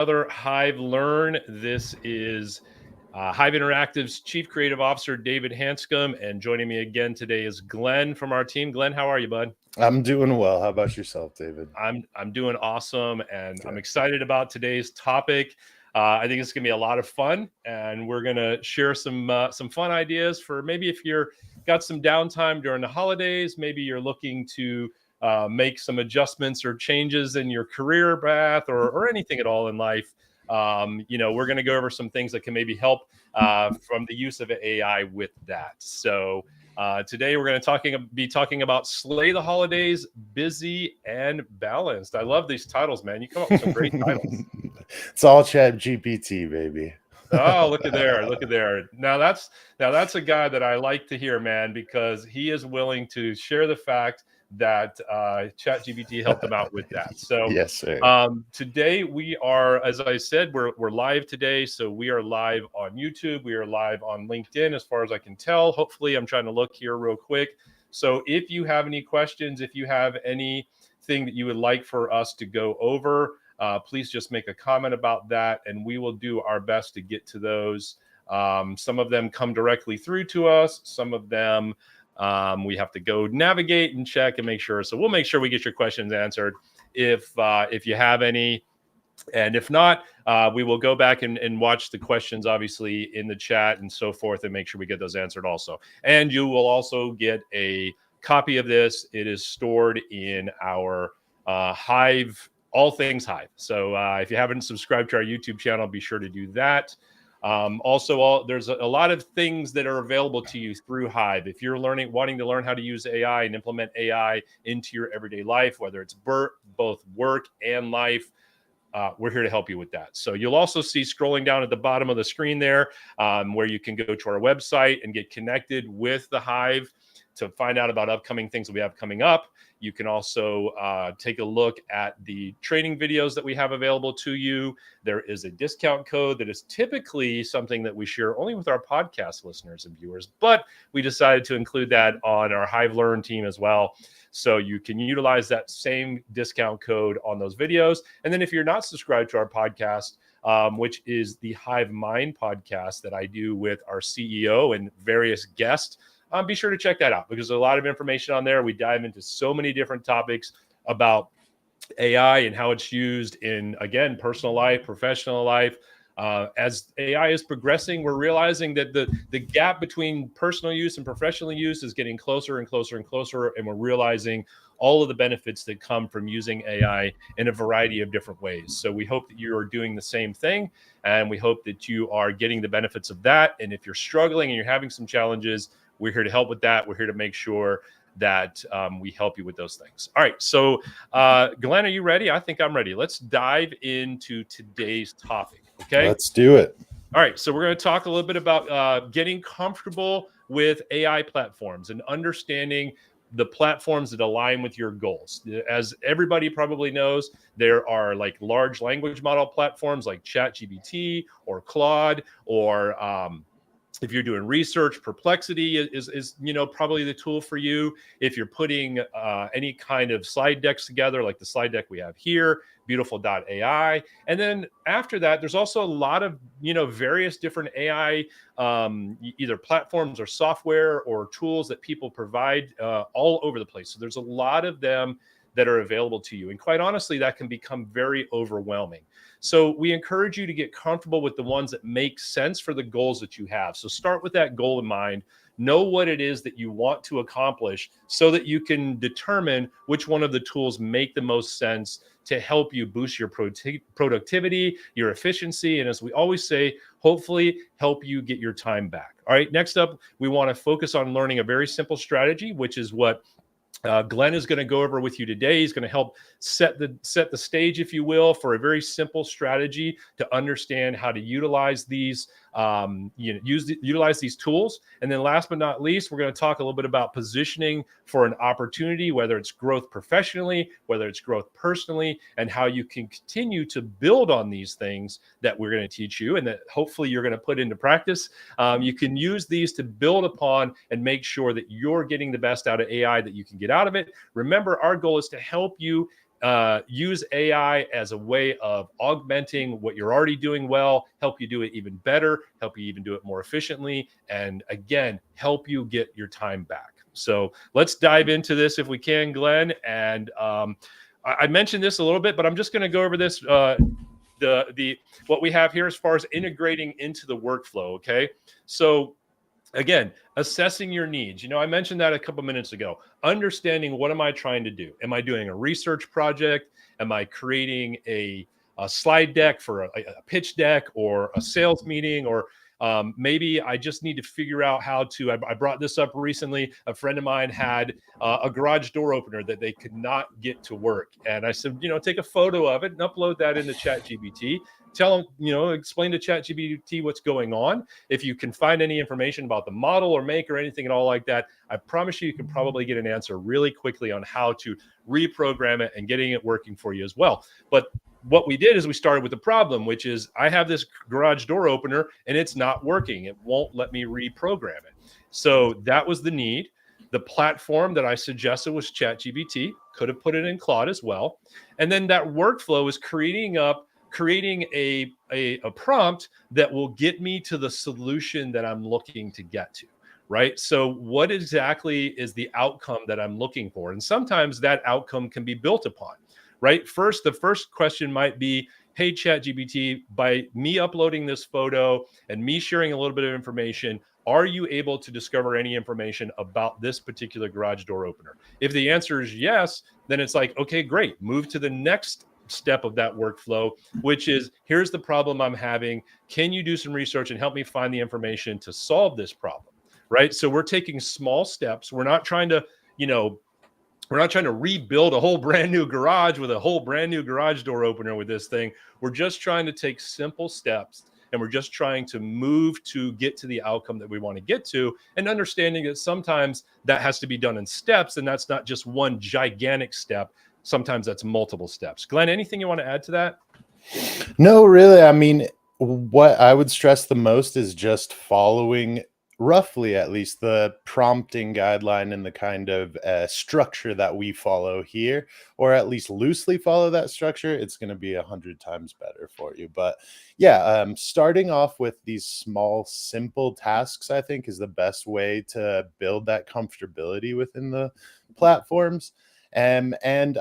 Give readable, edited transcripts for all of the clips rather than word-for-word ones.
another Hive Learn. This is Hive Interactive's Chief Creative Officer, David Hanscom, and joining me again today is Glenn from our team. Glenn, how are you, bud? I'm doing well. How about yourself, David? I'm doing awesome, and I'm Good. excited about today's topic. I think it's going to be a lot of fun, and we're going to share some fun ideas for maybe if you're got some downtime during the holidays, maybe you're looking to make some adjustments or changes in your career path or anything at all in life. We're going to go over some things that can maybe help from the use of AI with that. So today we're going to be talking about Sleigh the Holidays, Busy and Balanced. I love these titles, man. You come up with some great titles. It's all Chat GPT, baby. Oh, look at there. Look at there. Now that's a guy that I like to hear, man, because he is willing to share the fact that ChatGPT helped him out with that. So Yes, sir. today we are, as I said, we're live today. So we are live on YouTube. We are live on LinkedIn, as far as I can tell. Hopefully, I'm trying to look here real quick. So if you have any questions, if you have anything that you would like for us to go over, please just make a comment about that, and we will do our best to get to those. Some of them come directly through to us. Some of them we have to go navigate and check and make sure. So we'll make sure we get your questions answered if you have any. And if not, we will go back and watch the questions, obviously, in the chat and so forth, and make sure we get those answered also. And you will also get a copy of this. It is stored in our Hive, all things Hive. So if you haven't subscribed to our YouTube channel, be sure to do that. There's a lot of things that are available to you through Hive. If you're wanting to learn how to use AI and implement AI into your everyday life, whether it's both work and life, we're here to help you with that. So you'll also see scrolling down at the bottom of the screen there where you can go to our website and get connected with the Hive to find out about upcoming things that we have coming up. You can also take a look at the training videos that we have available to you. There is a discount code that is typically something that we share only with our podcast listeners and viewers, but we decided to include that on our Hive Learn team as well. So you can utilize that same discount code on those videos. And then if you're not subscribed to our podcast, which is the Hive Mind podcast that I do with our CEO and various guests, be sure to check that out because there's a lot of information on there. We dive into so many different topics about AI and how it's used in, again, personal life, professional life. As AI is progressing, we're realizing that the gap between personal use and professional use is getting closer and closer and closer, and we're realizing all of the benefits that come from using AI in a variety of different ways. So we hope that you are doing the same thing, and we hope that you are getting the benefits of that. And if you're struggling and you're having some challenges, we're here to help with that. We're here to make sure that we help you with those things. All right. So, Glenn, are you ready? I think I'm ready. Let's dive into today's topic. Okay. Let's do it. All right. So we're going to talk a little bit about getting comfortable with AI platforms and understanding the platforms that align with your goals. As everybody probably knows, there are like large language model platforms like ChatGPT or Claude or if you're doing research, Perplexity is probably the tool for you. If you're putting any kind of slide decks together, like the slide deck we have here, beautiful.ai. And then after that, there's also a lot of various different AI either platforms or software or tools that people provide all over the place. So there's a lot of them that are available to you. And quite honestly, that can become very overwhelming. So we encourage you to get comfortable with the ones that make sense for the goals that you have. So start with that goal in mind. Know what it is that you want to accomplish so that you can determine which one of the tools make the most sense to help you boost your productivity, your efficiency, and as we always say, hopefully help you get your time back. All right, next up, we want to focus on learning a very simple strategy, which is what Glenn is going to go over with you today. He's going to help set the stage, if you will, for a very simple strategy to understand how to utilize these utilize these tools. And then last but not least, we're going to talk a little bit about positioning for an opportunity, whether it's growth professionally, whether it's growth personally, and how you can continue to build on these things that we're going to teach you and that hopefully you're going to put into practice. You can use these to build upon and make sure that you're getting the best out of AI that you can get out of it. Remember, our goal is to help you use AI as a way of augmenting what you're already doing well, help you do it even better, help you even do it more efficiently, and again, help you get your time back. So let's dive into this if we can, Glenn. And I mentioned this a little bit, but I'm just going to go over this. What we have here as far as integrating into the workflow. Okay, so again, assessing your needs. I mentioned that a couple minutes ago. Understanding, what am I trying to do? Am I doing a research project? Am I creating a slide deck for a pitch deck or a sales meeting? Or maybe I just need to figure out how to. I brought this up recently. A friend of mine had a garage door opener that they could not get to work, and I said, take a photo of it and upload that into ChatGPT. Tell them, explain to ChatGPT what's going on. If you can find any information about the model or make or anything at all like that, I promise you can probably get an answer really quickly on how to reprogram it and getting it working for you as well. But what we did is we started with the problem, which is I have this garage door opener and it's not working. It won't let me reprogram it. So that was the need. The platform that I suggested was ChatGPT. Could have put it in Claude as well. And then that workflow is creating a prompt that will get me to the solution that I'm looking to get to, right? So what exactly is the outcome that I'm looking for? And sometimes that outcome can be built upon, right? The first question might be, hey, ChatGPT, by me uploading this photo and me sharing a little bit of information, are you able to discover any information about this particular garage door opener? If the answer is yes, then it's like, okay, great. Move to the next step of that workflow, which is, here's the problem I'm having. Can you do some research and help me find the information to solve this problem? Right? So we're taking small steps. We're not trying to, rebuild a whole brand new garage with a whole brand new garage door opener with this thing. We're just trying to take simple steps, and we're just trying to move to get to the outcome that we want to get to, and understanding that sometimes that has to be done in steps, and that's not just one gigantic step. Sometimes that's multiple steps. Glenn, anything you want to add to that? No, really. I mean, what I would stress the most is just following, roughly at least, the prompting guideline and the kind of structure that we follow here, or at least loosely follow that structure. It's going to be 100 times better for you. But yeah, starting off with these small, simple tasks, I think, is the best way to build that comfortability within the platforms. And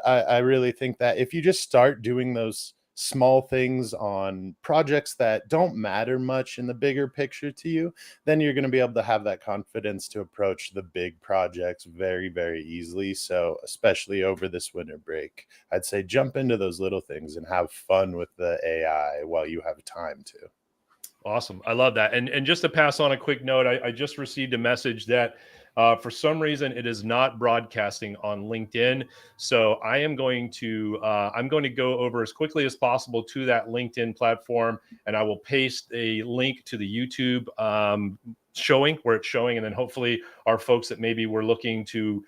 I really think that if you just start doing those small things on projects that don't matter much in the bigger picture to you, then you're going to be able to have that confidence to approach the big projects very, very easily. So especially over this winter break, I'd say jump into those little things and have fun with the AI while you have time to. Awesome. I love that. And just to pass on a quick note, I just received a message that for some reason it is not broadcasting on LinkedIn. So I'm going to go over as quickly as possible to that LinkedIn platform, and I will paste a link to the YouTube showing where it's showing, and then hopefully our folks that maybe were looking to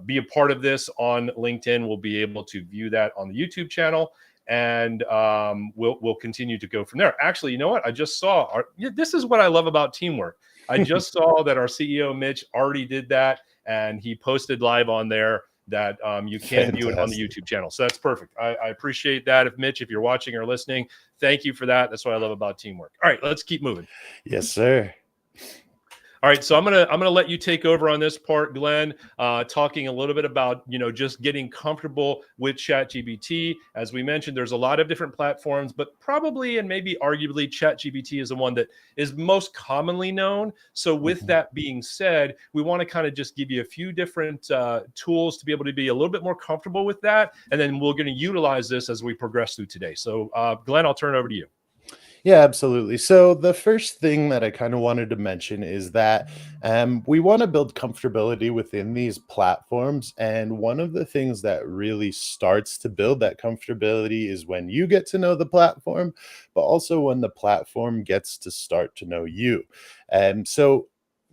be a part of this on LinkedIn will be able to view that on the YouTube channel. And we'll continue to go from there. Actually, you know what? I just saw this is what I love about teamwork. I just saw that our CEO Mitch already did that, and he posted live on there that you can view it on the YouTube channel. So that's perfect. I appreciate that. If you're watching or listening, thank you for that. That's what I love about teamwork. All right, let's keep moving. Yes, sir. All right, so I'm gonna let you take over on this part, Glenn, talking a little bit about just getting comfortable with ChatGPT. As we mentioned, there's a lot of different platforms, but probably and maybe arguably ChatGPT is the one that is most commonly known. So with that being said, we want to kind of just give you a few different tools to be able to be a little bit more comfortable with that, and then we're going to utilize this as we progress through today. So Glenn, I'll turn it over to you. Yeah, absolutely. So the first thing that I kind of wanted to mention is that we want to build comfortability within these platforms. And one of the things that really starts to build that comfortability is when you get to know the platform, but also when the platform gets to start to know you. And so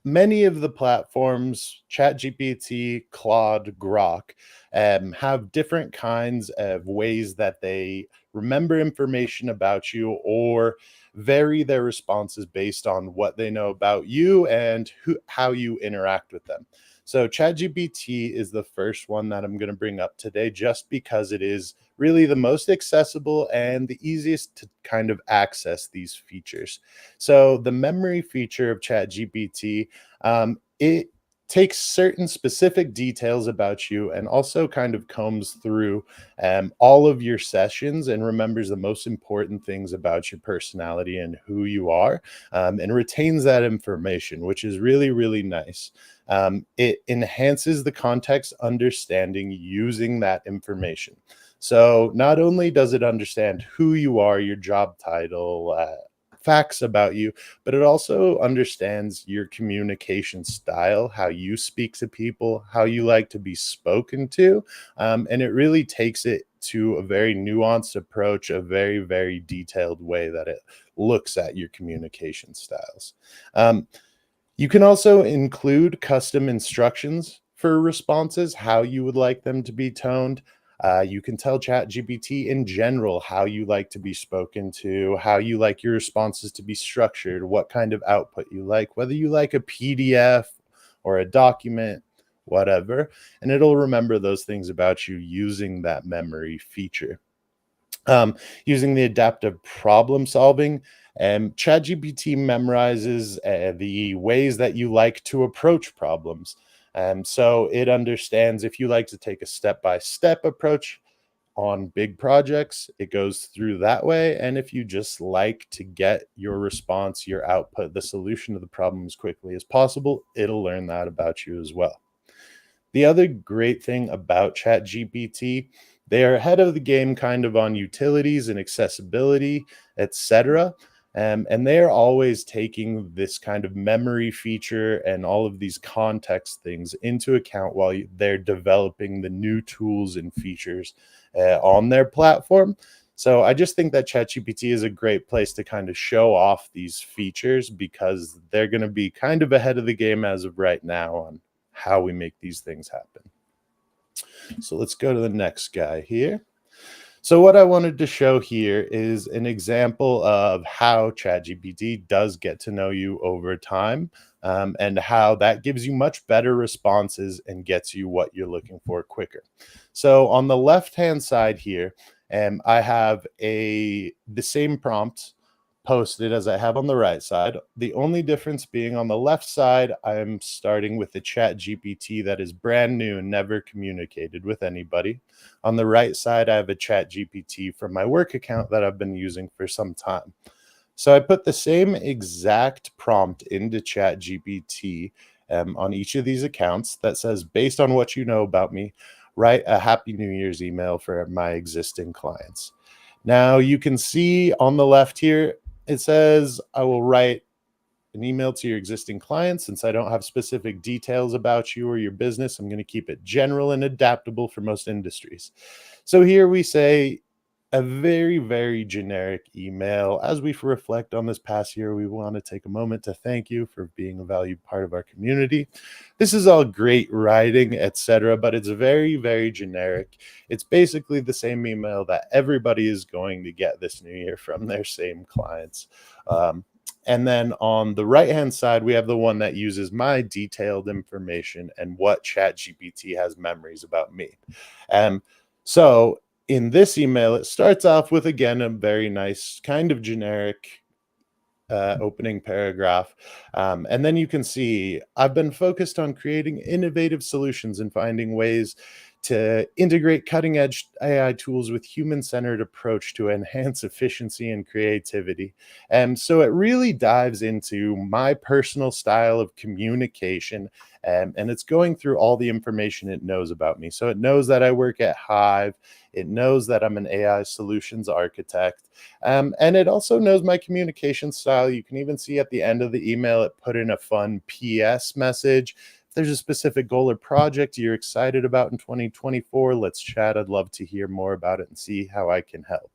many of the platforms, ChatGPT, Claude, Grok, have different kinds of ways that they remember information about you or vary their responses based on what they know about you and how you interact with them. So ChatGPT is the first one that I'm going to bring up today, just because it is really the most accessible and the easiest to kind of access these features. So the memory feature of ChatGPT, it takes certain specific details about you and also kind of combs through all of your sessions and remembers the most important things about your personality and who you are, and retains that information, which is really, really nice. It enhances the context understanding using that information. So not only does it understand who you are, your job title, facts about you, but it also understands your communication style, how you speak to people, how you like to be spoken to. And it really takes it to a very nuanced approach, a very, very detailed way that it looks at your communication styles. You can also include custom instructions for responses, how you would like them to be toned. You can tell ChatGPT in general how you like to be spoken to, how you like your responses to be structured, what kind of output you like, whether you like a PDF or a document, whatever. And it'll remember those things about you using that memory feature. Using the adaptive problem solving, ChatGPT memorizes the ways that you like to approach problems. So it understands if you like to take a step-by-step approach on big projects, it goes through that way. And if you just like to get your response, your output, the solution to the problem as quickly as possible, it'll learn that about you as well. The other great thing about ChatGPT, they are ahead of the game kind of on utilities and accessibility, etc. And they are always taking this kind of memory feature and all of these context things into account while they're developing the new tools and features on their platform. So I just think that ChatGPT is a great place to kind of show off these features, because they're going to be kind of ahead of the game as of right now on how we make these things happen. So let's go to the next guy here. So what I wanted to show here is an example of how ChatGPT does get to know you over time, and how that gives you much better responses and gets you what you're looking for quicker. So on the left-hand side here, I have the same prompt posted as I have on the right side. The only difference being on the left side, I'm starting with a chat GPT that is brand new and never communicated with anybody. On the right side, I have a chat GPT from my work account that I've been using for some time. So I put the same exact prompt into chat GPT on each of these accounts that says, based on what you know about me, write a Happy New Year's email for my existing clients. Now you can see on the left here, it says, I will write an email to your existing clients. Since I don't have specific details about you or your business, I'm going to keep it general and adaptable for most industries. So here we say a very, very generic email. As we reflect on this past year, we want to take a moment to thank you for being a valued part of our community. This is all great writing, etc., but it's very, very generic. It's basically the same email that everybody is going to get this new year from their same clients. And then on the right-hand side, we have the one that uses my detailed information and what ChatGPT has memories about me. So in this email, it starts off with, again, a very nice kind of generic opening paragraph. And then you can see, I've been focused on creating innovative solutions and finding ways to integrate cutting-edge AI tools with human-centered approach to enhance efficiency and creativity. And so it really dives into my personal style of communication, and it's going through all the information it knows about me. So it knows that I work at Hive. It knows that I'm an AI solutions architect. And it also knows my communication style. You can even see at the end of the email, it put in a fun PS message. If there's a specific goal or project you're excited about in 2024, let's chat. I'd love to hear more about it and see how I can help.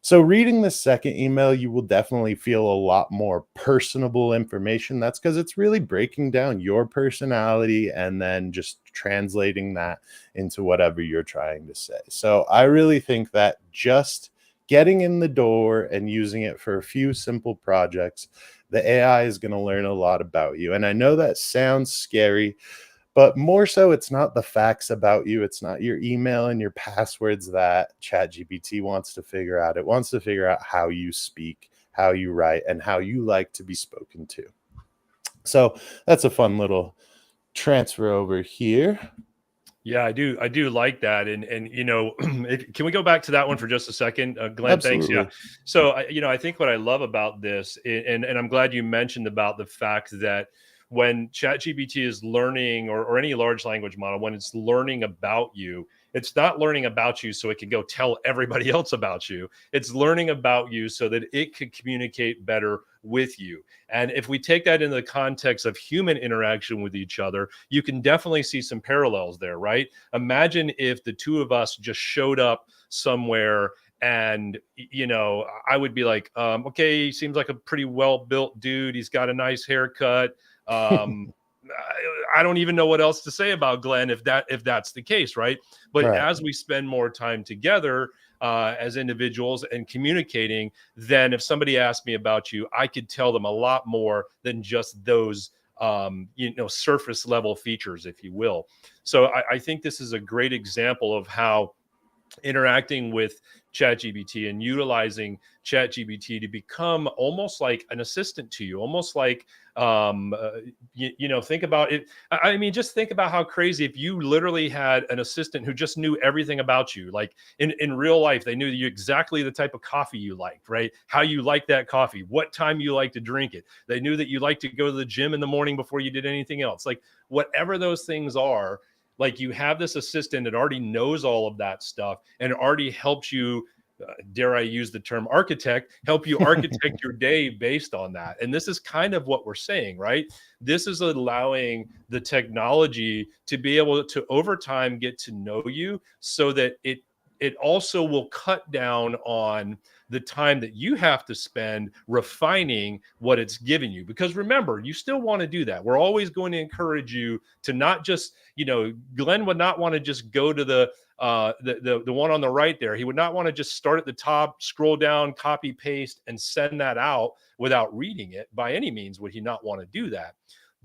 So reading the second email, you will definitely feel a lot more personable information. That's because it's really breaking down your personality and then just translating that into whatever you're trying to say. So I really think that just getting in the door and using it for a few simple projects, the AI is going to learn a lot about you. And I know that sounds scary, but more so, it's not the facts about you. It's not your email and your passwords that ChatGPT wants to figure out. It wants to figure out how you speak, how you write, and how you like to be spoken to. So that's a fun little transfer over here. Yeah, I do like that, and you know, can we go back to that one for just a second, Glenn? Thanks. Absolutely. Yeah. So you know, I think what I love about this, and I'm glad you mentioned about the fact that when ChatGPT is learning, or any large language model, when it's learning about you, it's not learning about you so it can go tell everybody else about you. It's learning about you so that it can communicate better with you. And if we take that in the context of human interaction with each other, you can definitely see some parallels there, right? Imagine if the two of us just showed up somewhere and you know, I would be like, okay, he seems like a pretty well-built dude. He's got a nice haircut. Um, I don't even know what else to say about Glenn if that's the case, right? But Right. as we spend more time together as individuals and communicating, then if somebody asked me about you, I could tell them a lot more than just those you know, surface level features, if you will. So I think this is a great example of how interacting with ChatGPT and utilizing ChatGPT to become almost like an assistant to you, almost like you know, think about it. I mean, just think about how crazy if you literally had an assistant who just knew everything about you. Like in real life, they knew you exactly the type of coffee you liked, right? How you like that coffee, what time you like to drink it. They knew that you like to go to the gym in the morning before you did anything else. Like whatever those things are, like you have this assistant that already knows all of that stuff and already helps you, dare I use the term architect, help you architect your day based on that. And this is kind of what we're saying, right? This is allowing the technology to be able to over time get to know you so that it also will cut down on the time that you have to spend refining what it's giving you. Because remember, you still want to do that. We're always going to encourage you to not just, you know, Glenn would not want to just go to the one on the right there. He would not want to just start at the top, scroll down, copy paste, and send that out without reading it. By any means would he not want to do that.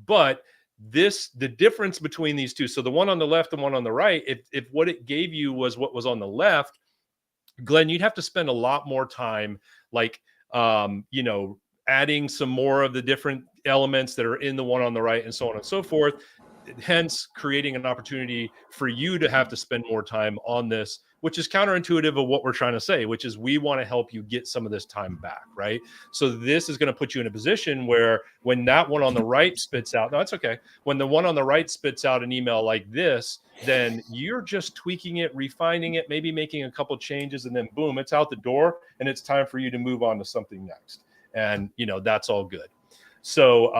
But the difference between these two, so the one on the left and one on the right, if what it gave you was what was on the left, Glenn, you'd have to spend a lot more time, like, you know, adding some more of the different elements that are in the one on the right and so on and so forth, hence creating an opportunity for you to have to spend more time on this, which is counterintuitive of what we're trying to say, which is we want to help you get some of this time back, right? So this is going to put you in a position where when that one on the right spits out, no, that's okay. When the one on the right spits out an email like this, then you're just tweaking it, refining it, maybe making a couple changes, and then boom, it's out the door and it's time for you to move on to something next. And, you know, that's all good. So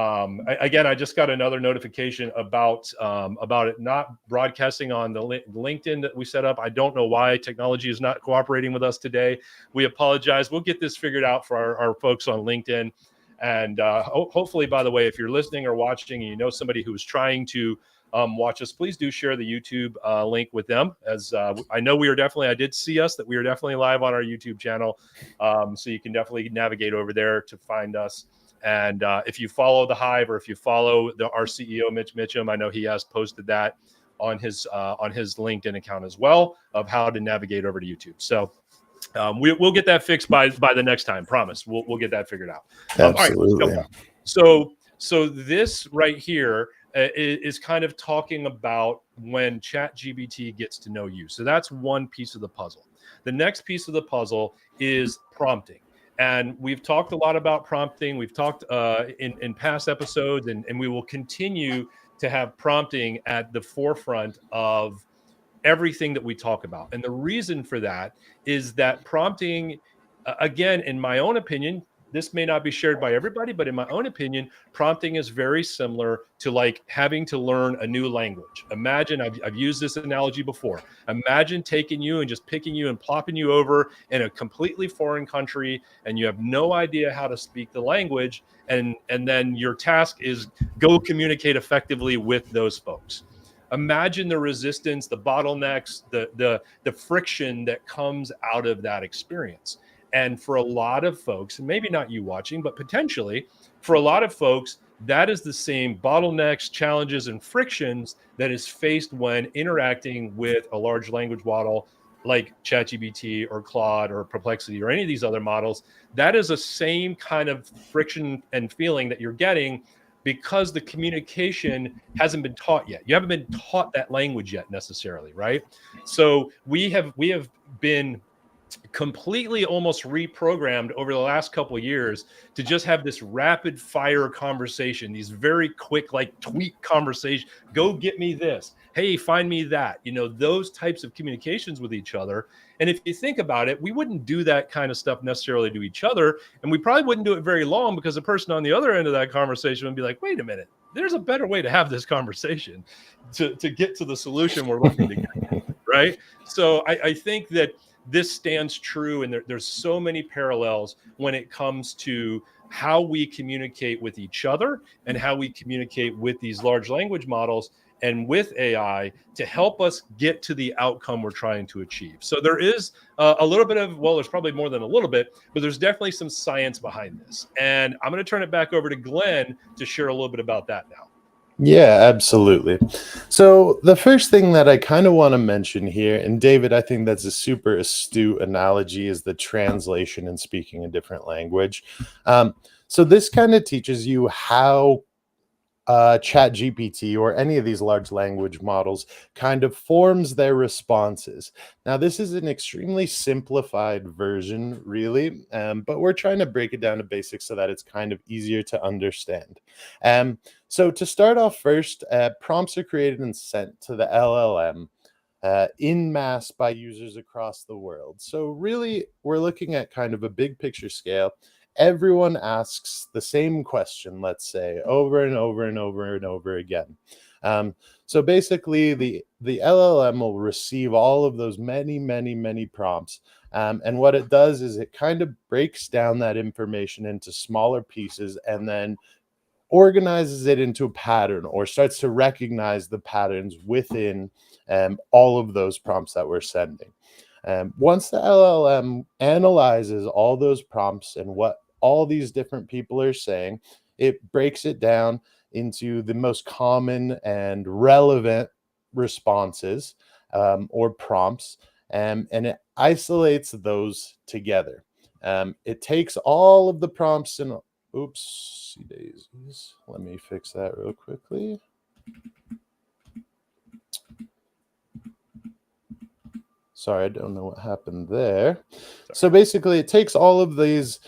again, I just got another notification about it not broadcasting on the LinkedIn that we set up. I don't know why technology is not cooperating with us today. We apologize. We'll get this figured out for our folks on LinkedIn. And hopefully, by the way, if you're listening or watching and you know somebody who is trying to watch us, please do share the YouTube link with them. As I know I did see us, that we are definitely live on our YouTube channel. So you can definitely navigate over there to find us. And if you follow the Hive, or if you follow our CEO, Mitch Mitchum, I know he has posted that on his LinkedIn account as well, of how to navigate over to YouTube. So we'll get that fixed by the next time. Promise. We'll get that figured out. Absolutely. All right. So this right here is kind of talking about when ChatGPT gets to know you. So that's one piece of the puzzle. The next piece of the puzzle is prompting. And we've talked a lot about prompting. We've talked in past episodes, and we will continue to have prompting at the forefront of everything that we talk about. And the reason for that is that prompting, again, in my own opinion, this may not be shared by everybody, but in my own opinion, prompting is very similar to like having to learn a new language. Imagine, I've used this analogy before. Imagine taking you and just picking you and plopping you over in a completely foreign country, and you have no idea how to speak the language. And then your task is go communicate effectively with those folks. Imagine the resistance, the bottlenecks, the friction that comes out of that experience. And for a lot of folks, and maybe not you watching, but potentially for a lot of folks, that is the same bottlenecks, challenges, and frictions that is faced when interacting with a large language model like ChatGPT or Claude or Perplexity or any of these other models. That is the same kind of friction and feeling that you're getting because the communication hasn't been taught yet. You haven't been taught that language yet necessarily, right? So we have been completely almost reprogrammed over the last couple of years to just have this rapid fire conversation, these very quick, like tweet conversation. Go get me this. Hey, find me that. You know, those types of communications with each other. And if you think about it, we wouldn't do that kind of stuff necessarily to each other. And we probably wouldn't do it very long because the person on the other end of that conversation would be like, wait a minute, there's a better way to have this conversation to get to the solution we're looking to get. Right. So I think that this stands true, and there's so many parallels when it comes to how we communicate with each other and how we communicate with these large language models and with AI to help us get to the outcome we're trying to achieve. So there is a little bit of, well, there's probably more than a little bit, but there's definitely some science behind this. And I'm going to turn it back over to Glenn to share a little bit about that now. Yeah, absolutely. So the first thing that I kind of want to mention here, and David, I think that's a super astute analogy, is the translation and speaking a different language. So this kind of teaches you how ChatGPT or any of these large language models kind of forms their responses. Now, this is an extremely simplified version, really, but we're trying to break it down to basics so that it's kind of easier to understand. So to start off first, prompts are created and sent to the LLM in mass by users across the world. So really, we're looking at kind of a big picture scale. Everyone asks the same question, let's say, over and over and over and over again. So basically, the LLM will receive all of those many prompts. And what it does is it kind of breaks down that information into smaller pieces and then organizes it into a pattern or starts to recognize the patterns within all of those prompts that we're sending. Once the LLM analyzes all those prompts and what all these different people are saying, it breaks it down into the most common and relevant responses or prompts, and it isolates those together. It takes all of the prompts and oopsie daisies. Let me fix that real quickly. Sorry, I don't know what happened there. So basically, it takes all of these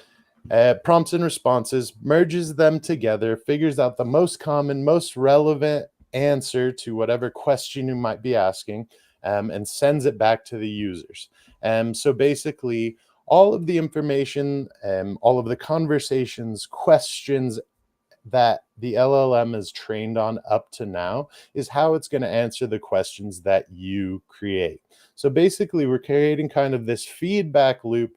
prompts and responses, merges them together, figures out the most common, most relevant answer to whatever question you might be asking, and sends it back to the users. So basically, all of the information, all of the conversations, questions that the LLM is trained on up to now is how it's going to answer the questions that you create. So basically, we're creating kind of this feedback loop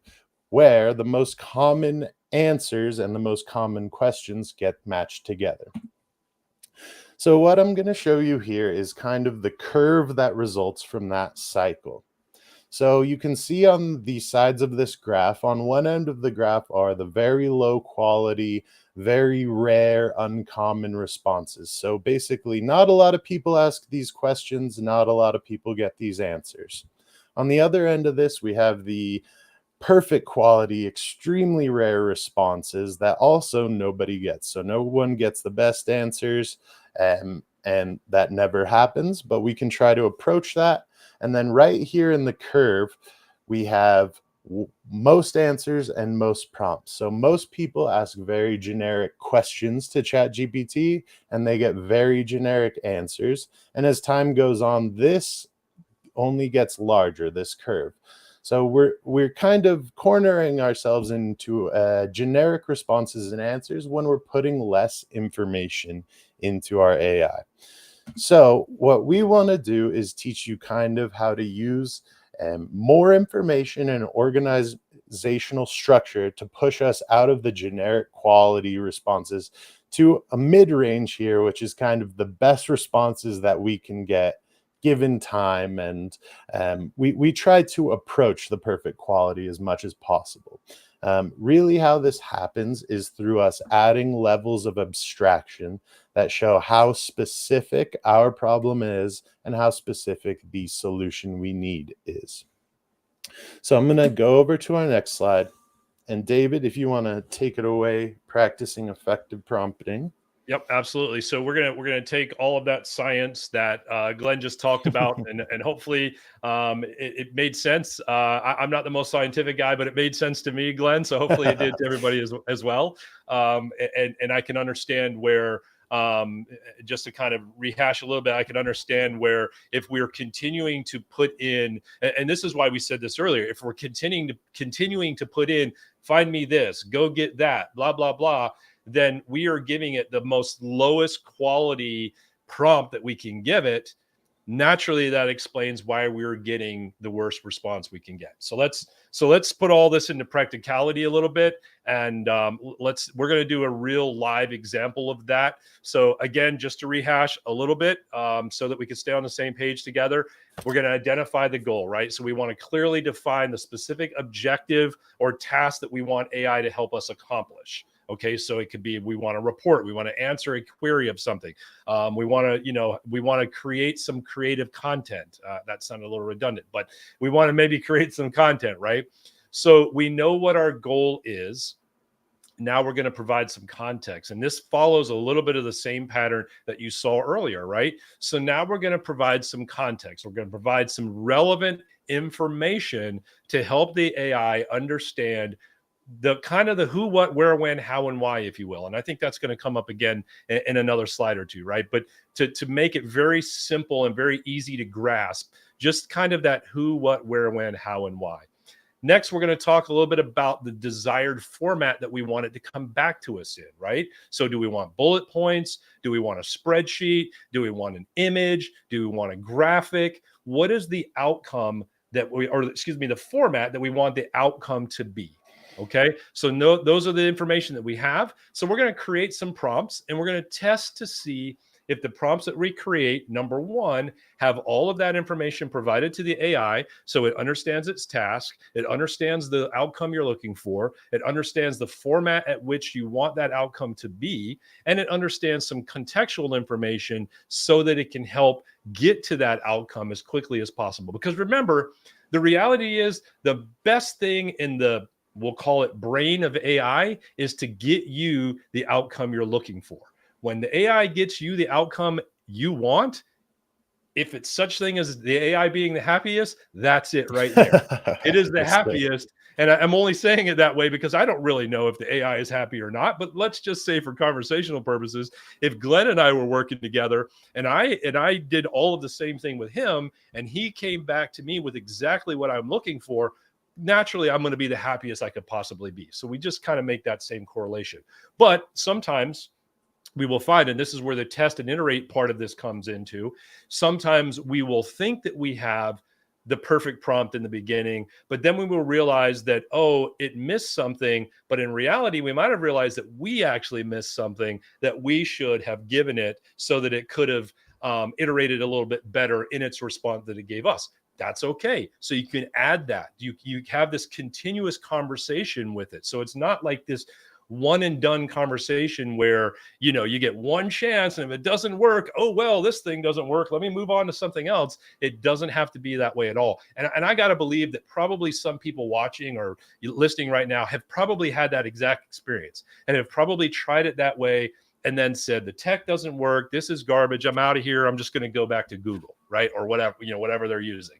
where the most common answers and the most common questions get matched together. So what I'm going to show you here is kind of the curve that results from that cycle. So you can see on the sides of this graph, on one end of the graph are the very low quality, very rare, uncommon responses. So basically, not a lot of people ask these questions, not a lot of people get these answers. On the other end of this, we have the perfect quality, extremely rare responses that also nobody gets. So no one gets the best answers, and that never happens, but we can try to approach that. And then right here in the curve, we have most answers and most prompts. So most people ask very generic questions to ChatGPT and they get very generic answers. And as time goes on, this only gets larger, this curve. So we're kind of cornering ourselves into generic responses and answers when we're putting less information into our AI. So what we want to do is teach you kind of how to use more information and organizational structure to push us out of the generic quality responses to a mid-range here, which is kind of the best responses that we can get given time, and we try to approach the perfect quality as much as possible. Really, how this happens is through us adding levels of abstraction that show how specific our problem is and how specific the solution we need is. So I'm going to go over to our next slide. And David, if you want to take it away, practicing effective prompting. Yep, absolutely. So we're gonna take all of that science that Glenn just talked about, and hopefully it made sense. I'm not the most scientific guy, but it made sense to me, Glenn. So hopefully it did to everybody as well. And I can understand where, just to kind of rehash a little bit, I can understand where if we're continuing to put in, and this is why we said this earlier, if we're continuing to put in, find me this, go get that, blah blah blah, then we are giving it the most lowest quality prompt that we can give it. Naturally, that explains why we're getting the worst response we can get. So let's put all this into practicality a little bit, and we're going to do a real live example of that. So again, just to rehash a little bit, so that we can stay on the same page together, we're going to identify the goal, right? So we want to clearly define the specific objective or task that we want AI to help us accomplish. Okay, so it could be we want to report, we want to answer a query of something, we want to create some creative content. That sounded a little redundant, but we want to maybe create some content, right? So we know what our goal is. Now we're going to provide some context, and this follows a little bit of the same pattern that you saw earlier, right? So now we're going to provide some context. We're going to provide some relevant information to help the AI understand the kind of the who, what, where, when, how, and why, if you will. And I think that's going to come up again in another slide or two, right? But to make it very simple and very easy to grasp, just kind of that who, what, where, when, how, and why. Next, we're going to talk a little bit about the desired format that we want it to come back to us in, right? So do we want bullet points? Do we want a spreadsheet? Do we want an image? Do we want a graphic? What is the outcome the format that we want the outcome to be? Okay, so those are the information that we have. So we're going to create some prompts, and we're going to test to see if the prompts that we create, number one, have all of that information provided to the AI, so it understands its task, it understands the outcome you're looking for, it understands the format at which you want that outcome to be, and it understands some contextual information so that it can help get to that outcome as quickly as possible. Because remember, the reality is the best thing in the, we'll call it, brain of AI is to get you the outcome you're looking for. When the AI gets you the outcome you want, if it's such thing as the AI being the happiest, that's it right there. It is the happiest. And I'm only saying it that way because I don't really know if the AI is happy or not. But let's just say, for conversational purposes, if Glenn and I were working together and I did all of the same thing with him, and he came back to me with exactly what I'm looking for, naturally, I'm going to be the happiest I could possibly be. So we just kind of make that same correlation. But sometimes we will find, and this is where the test and iterate part of this comes into, sometimes we will think that we have the perfect prompt in the beginning, but then we will realize that, oh, it missed something. But in reality, we might have realized that we actually missed something that we should have given it so that it could have iterated a little bit better in its response that it gave us. That's okay. So you can add that. You have this continuous conversation with it. So it's not like this one and done conversation where, you get one chance, and if it doesn't work, oh, well, this thing doesn't work, let me move on to something else. It doesn't have to be that way at all. And I got to believe that probably some people watching or listening right now have probably had that exact experience and have probably tried it that way and then said, the tech doesn't work, this is garbage, I'm out of here, I'm just going to go back to Google, right? Or whatever, whatever they're using.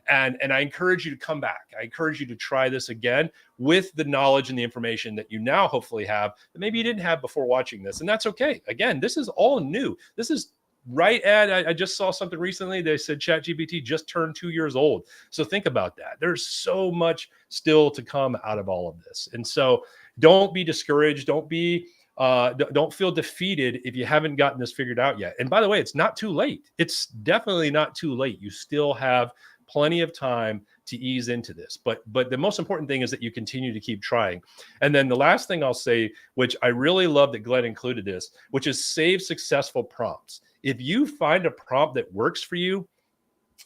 And I encourage you to come back. I encourage you to try this again with the knowledge and the information that you now hopefully have that maybe you didn't have before watching this. And that's okay. Again, this is all new. This is right at, I just saw something recently. They said ChatGPT just turned 2 years old. So think about that. There's so much still to come out of all of this. And so don't be discouraged. Don't feel defeated if you haven't gotten this figured out yet. And by the way, it's not too late. It's definitely not too late. You still have plenty of time to ease into this. But the most important thing is that you continue to keep trying. And then the last thing I'll say, which I really love that Glenn included this, which is save successful prompts. If you find a prompt that works for you,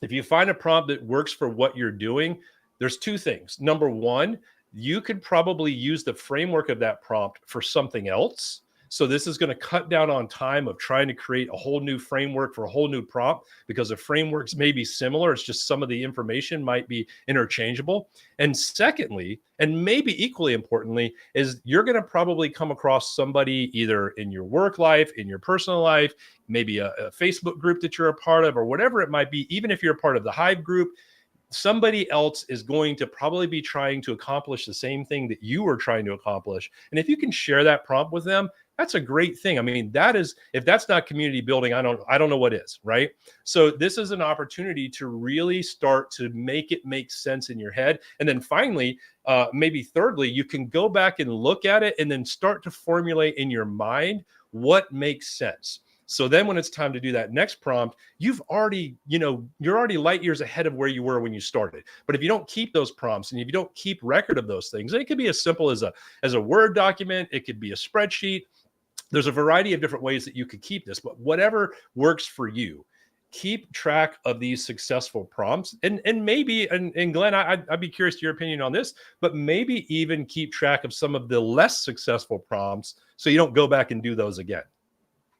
if you find a prompt that works for what you're doing, there's two things. Number one, you could probably use the framework of that prompt for something else. So this is going to cut down on time of trying to create a whole new framework for a whole new prompt, because the frameworks may be similar. It's just some of the information might be interchangeable. And secondly, and maybe equally importantly, is you're going to probably come across somebody either in your work life, in your personal life, maybe a Facebook group that you're a part of, or whatever it might be. Even if you're a part of the Hive group, somebody else is going to probably be trying to accomplish the same thing that you were trying to accomplish. And if you can share that prompt with them, that's a great thing. I mean, that is, if that's not community building, I don't know what is, right? So this is an opportunity to really start to make it make sense in your head. And then finally, maybe thirdly, you can go back and look at it and then start to formulate in your mind what makes sense. So then when it's time to do that next prompt, you're already light years ahead of where you were when you started. But if you don't keep those prompts and if you don't keep record of those things, it could be as simple as a Word document. It could be a spreadsheet. There's a variety of different ways that you could keep this, but whatever works for you, keep track of these successful prompts. And maybe, and Glenn, I'd be curious to your opinion on this, but maybe even keep track of some of the less successful prompts so you don't go back and do those again.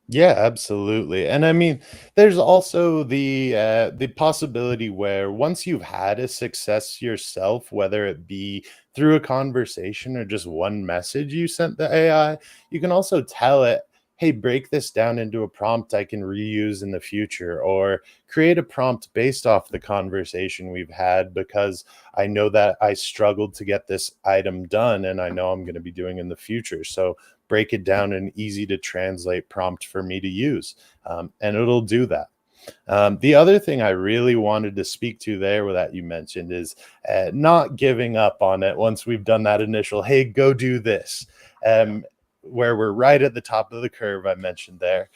Yeah, absolutely. And I mean, there's also the possibility where once you've had a success yourself, whether it be through a conversation or just one message you sent the AI, you can also tell it, hey, break this down into a prompt I can reuse in the future, or create a prompt based off the conversation we've had, because I know that I struggled to get this item done and I know I'm going to be doing in the future. So break it down in easy to translate prompt for me to use. And it'll do that. The other thing I really wanted to speak to there that you mentioned is not giving up on it once we've done that initial, hey, go do this, where we're right at the top of the curve I mentioned there.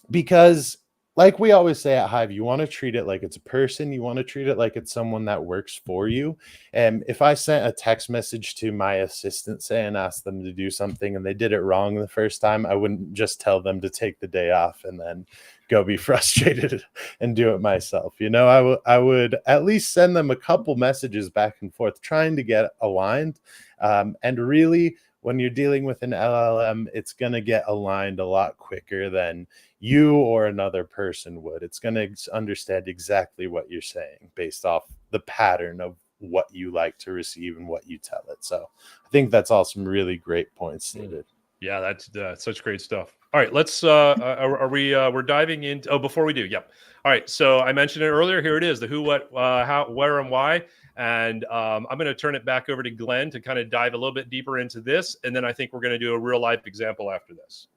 Because like we always say at Hive, you want to treat it like it's a person. You want to treat it like it's someone that works for you. And if I sent a text message to my assistant, say, and asked them to do something and they did it wrong the first time, I wouldn't just tell them to take the day off and then go be frustrated and do it myself. I would at least send them a couple messages back and forth, trying to get aligned. And really, when you're dealing with an LLM, it's going to get aligned a lot quicker than you or another person would. It's going to understand exactly what you're saying based off the pattern of what you like to receive and what you tell it. So I think that's all some really great points stated. Yeah, that's such great stuff. All right, let's we're diving into, before we do. Yep. All right, so I mentioned it earlier. Here it is, the who, what, how, where, and why. And I'm going to turn it back over to Glenn to kind of dive a little bit deeper into this. And then I think we're going to do a real life example after this.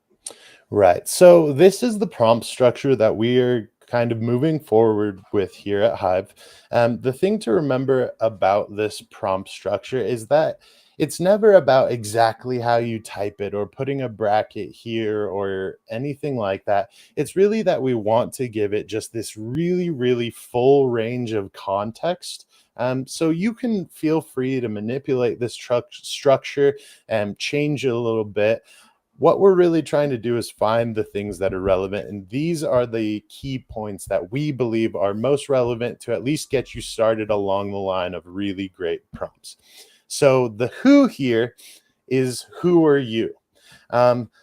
Right. So this is the prompt structure that we are kind of moving forward with here at Hive. The thing to remember about this prompt structure is that it's never about exactly how you type it or putting a bracket here or anything like that. It's really that we want to give it just this really, really full range of context. So you can feel free to manipulate this structure and change it a little bit. What we're really trying to do is find the things that are relevant. And these are the key points that we believe are most relevant to at least get you started along the line of really great prompts. So the who here is, who are you?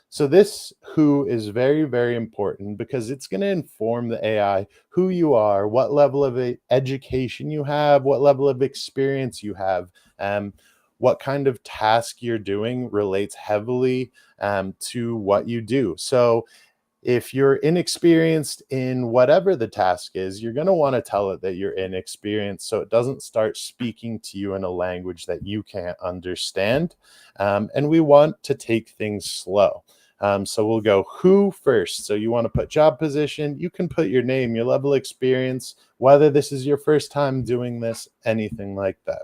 So this who is very, very important because it's going to inform the AI who you are, what level of education you have, what level of experience you have, what kind of task you're doing relates heavily to what you do. So if you're inexperienced in whatever the task is, you're going to want to tell it that you're inexperienced so it doesn't start speaking to you in a language that you can't understand. And we want to take things slow. So we'll go who first. So you want to put job position. You can put your name, your level of experience, whether this is your first time doing this, anything like that.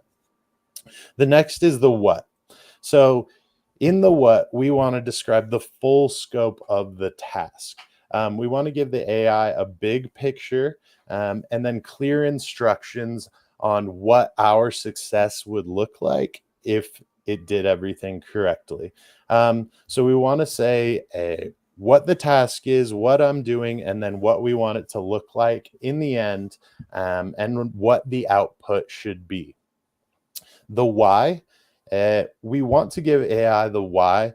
The next is the what. So in the what, we want to describe the full scope of the task. We want to give the AI a big picture and then clear instructions on what our success would look like if it did everything correctly. So we want to say, what the task is, what I'm doing, and then what we want it to look like in the end, and what the output should be. The why, we want to give AI the why,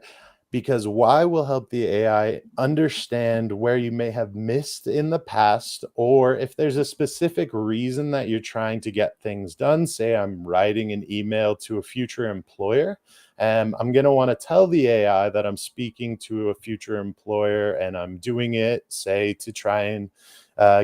because why will help the AI understand where you may have missed in the past, or if there's a specific reason that you're trying to get things done. Say I'm writing an email to a future employer. I'm going to want to tell the AI that I'm speaking to a future employer and I'm doing it, say, to try and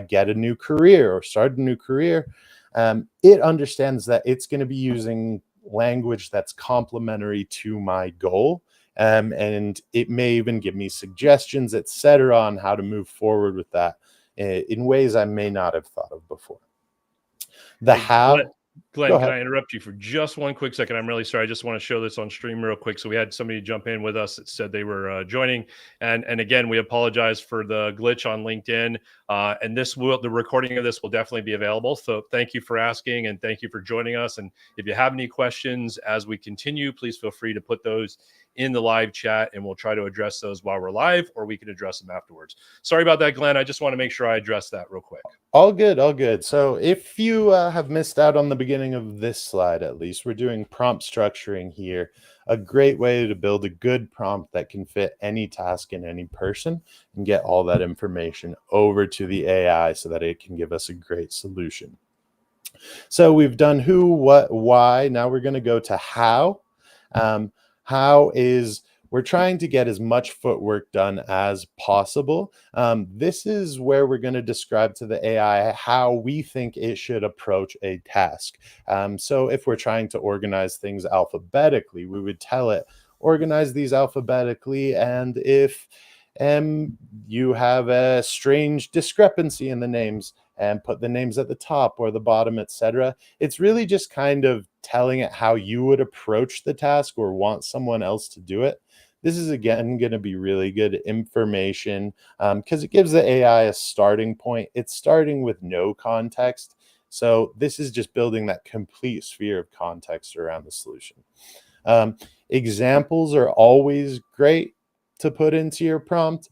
get a new career or start a new career. It understands that it's going to be using language that's complementary to my goal. And it may even give me suggestions, etc., on how to move forward with that in ways I may not have thought of before. The Hey, how. Go Glenn, can ahead. I interrupt you for just one quick second? I'm really sorry. I just want to show this on stream real quick. So we had somebody jump in with us that said they were joining, and again, we apologize for the glitch on LinkedIn. And the recording of this will definitely be available. So thank you for asking, and thank you for joining us. And if you have any questions as we continue, please feel free to put those in the live chat, and we'll try to address those while we're live, or we can address them afterwards. Sorry about that, Glenn. I just want to make sure I address that real quick. All good, all good. So if you have missed out on the beginning of this slide, at least, we're doing prompt structuring here. A great way to build a good prompt that can fit any task in any person and get all that information over to the AI so that it can give us a great solution. So we've done who, what, why. Now we're going to go to how. How is we're trying to get as much footwork done as possible. This is where we're going to describe to the AI how we think it should approach a task. So if we're trying to organize things alphabetically, we would tell it, organize these alphabetically. And if you have a strange discrepancy in the names, and put the names at the top or the bottom, etc. It's really just kind of telling it how you would approach the task or want someone else to do it. This is, again, going to be really good information because it gives the AI a starting point. It's starting with no context. So this is just building that complete sphere of context around the solution. Examples are always great to put into your prompt.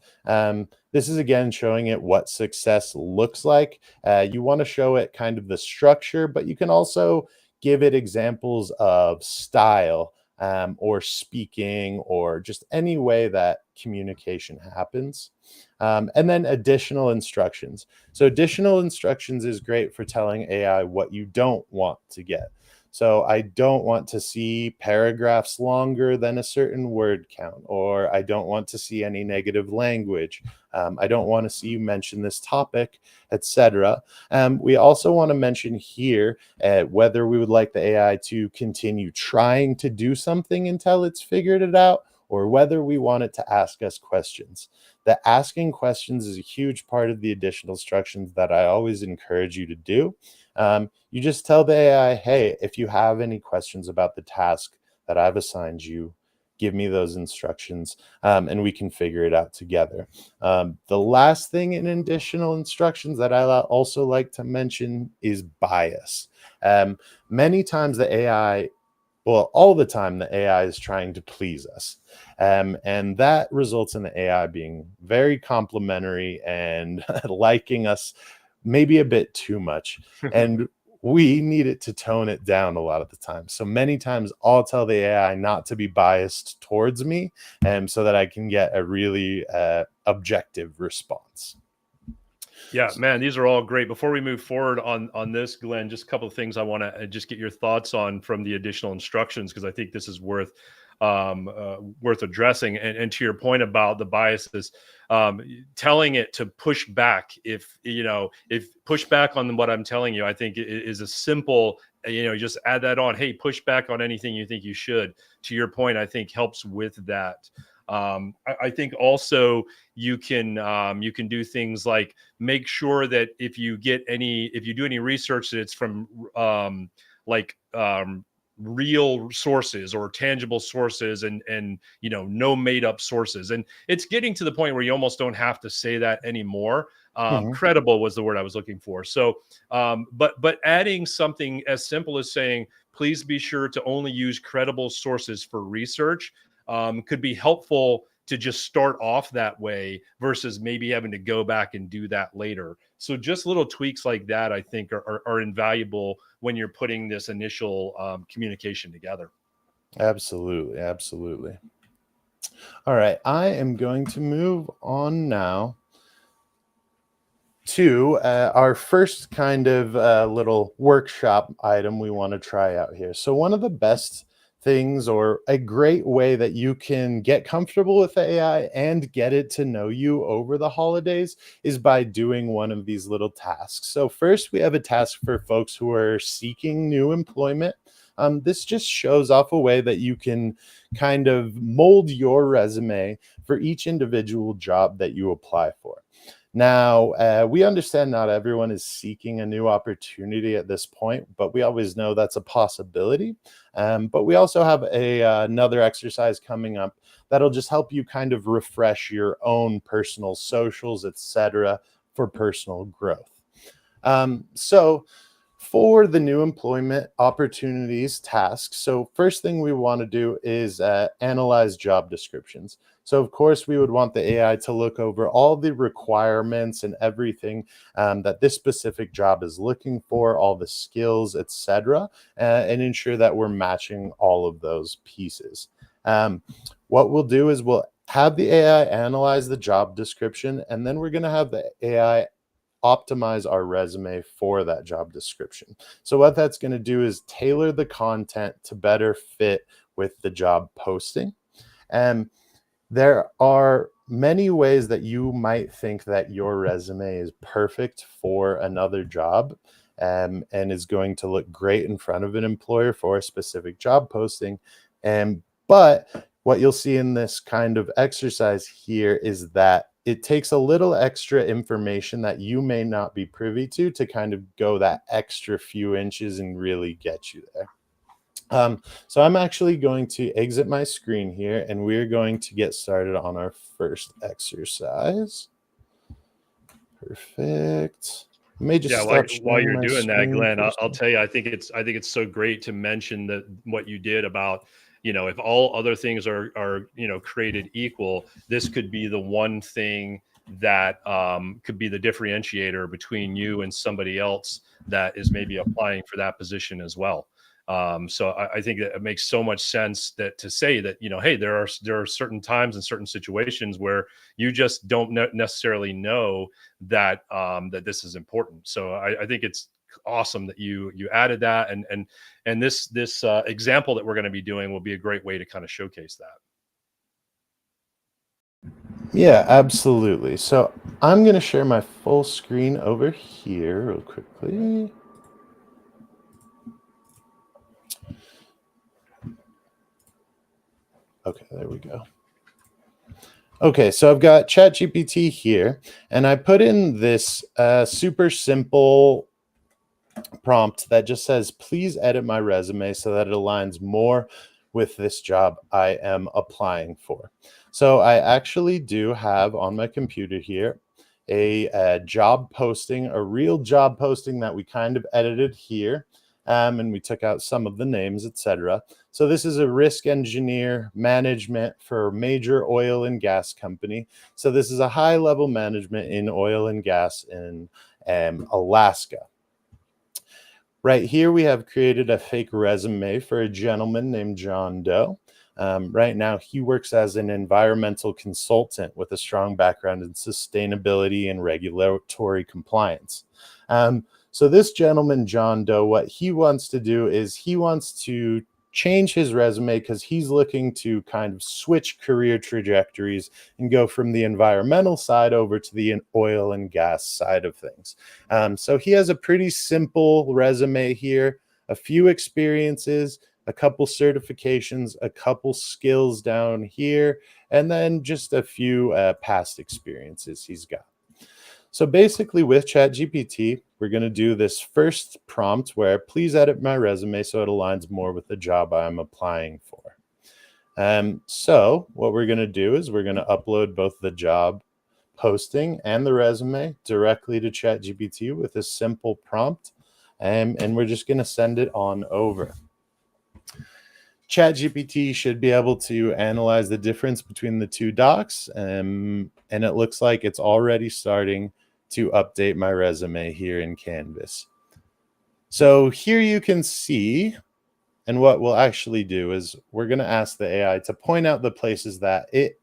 This is, again, showing it what success looks like. You want to show it kind of the structure, but you can also give it examples of style or speaking or just any way that communication happens. And then additional instructions. So additional instructions is great for telling AI what you don't want to get. So I don't want to see paragraphs longer than a certain word count, or I don't want to see any negative language. I don't want to see you mention this topic, etc. We also want to mention here whether we would like the AI to continue trying to do something until it's figured it out, or whether we want it to ask us questions. The asking questions is a huge part of the additional instructions that I always encourage you to do. You just tell the AI, hey, if you have any questions about the task that I've assigned you, give me those instructions, and we can figure it out together. The last thing in additional instructions that I also like to mention is bias. Many times the AI, well, all the time, the AI is trying to please us. And that results in the AI being very complimentary and liking us maybe a bit too much. And we need it to tone it down a lot of the time. So many times I'll tell the AI not to be biased towards me, so that I can get a really objective response. Yeah, man, these are all great. Before we move forward on this, Glenn, just a couple of things I want to just get your thoughts on from the additional instructions, because I think this is worth addressing. And to your point about the biases, telling it to push back if push back on what I'm telling you, I think is a simple, just add that on. Hey, push back on anything you think you should. To your point, I think helps with that. I think also you can do things like make sure that if you do any research, that it's from real sources or tangible sources, and no made up sources. And it's getting to the point where you almost don't have to say that anymore. Credible was the word I was looking for. So, but adding something as simple as saying, please be sure to only use credible sources for research, could be helpful to just start off that way versus maybe having to go back and do that later. So just little tweaks like that, I think, are invaluable when you're putting this initial communication together. Absolutely. Absolutely. All right. I am going to move on now to our first kind of little workshop item we want to try out here. So one of the best things, or a great way that you can get comfortable with the AI and get it to know you over the holidays, is by doing one of these little tasks. So first, we have a task for folks who are seeking new employment. This just shows off a way that you can kind of mold your resume for each individual job that you apply for. Now, we understand not everyone is seeking a new opportunity at this point, but we always know that's a possibility. But we also have another exercise coming up that'll just help you kind of refresh your own personal socials, etc., for personal growth. So for the new employment opportunities task, so first thing we want to do is analyze job descriptions. So of course, we would want the AI to look over all the requirements and everything that this specific job is looking for, all the skills, etc., and ensure that we're matching all of those pieces. What we'll do is we'll have the AI analyze the job description, and then we're going to have the AI optimize our resume for that job description. So what that's going to do is tailor the content to better fit with the job posting. And there are many ways that you might think that your resume is perfect for another job and is going to look great in front of an employer for a specific job posting. But what you'll see in this kind of exercise here is that it takes a little extra information that you may not be privy to kind of go that extra few inches and really get you there. So I'm actually going to exit my screen here, and we're going to get started on our first exercise. Perfect. I may just while you're doing that, Glenn, I'll tell you, I think it's so great to mention that what you did about, if all other things are created equal, this could be the one thing that could be the differentiator between you and somebody else that is maybe applying for that position as well. So I think that it makes so much sense to say that, hey, there are certain times and certain situations where you just don't necessarily know that that this is important. So I think it's awesome that you added that, and this example that we're going to be doing will be a great way to kind of showcase that. Yeah, absolutely. So I'm going to share my full screen over here real quickly. Okay, there we go. Okay, so I've got ChatGPT here, and I put in this super simple prompt that just says, please edit my resume so that it aligns more with this job I am applying for. So I actually do have on my computer here a job posting, a real job posting that we kind of edited here. And we took out some of the names, etc. So this is a risk engineer management for a major oil and gas company. So this is a high-level management in oil and gas in Alaska. Right here, we have created a fake resume for a gentleman named John Doe. Right now, he works as an environmental consultant with a strong background in sustainability and regulatory compliance. So this gentleman, John Doe, what he wants to do is he wants to change his resume because he's looking to kind of switch career trajectories and go from the environmental side over to the oil and gas side of things. So he has a pretty simple resume here, a few experiences, a couple certifications, a couple skills down here, and then just a few past experiences he's got. So basically with ChatGPT, we're going to do this first prompt where please edit my resume so it aligns more with the job I'm applying for. So what we're going to do is we're going to upload both the job posting and the resume directly to ChatGPT with a simple prompt, and we're just going to send it on over. ChatGPT should be able to analyze the difference between the two docs, and it looks like it's already starting to update my resume here in Canvas. So here you can see, and what we'll actually do is we're going to ask the AI to point out the places that it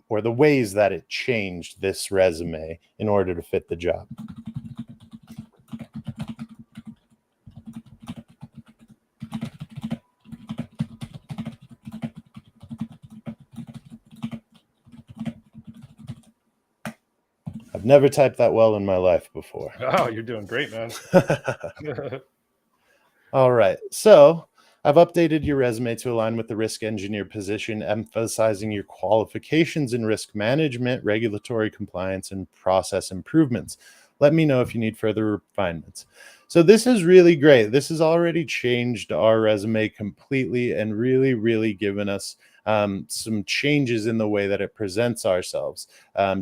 or the ways that it changed this resume in order to fit the job. I've never typed that well in my life before. Oh, you're doing great, man. All right. So I've updated your resume to align with the risk engineer position, emphasizing your qualifications in risk management, regulatory compliance, and process improvements. Let me know if you need further refinements. So this is really great. This has already changed our resume completely and really given us some changes in the way that it presents ourselves.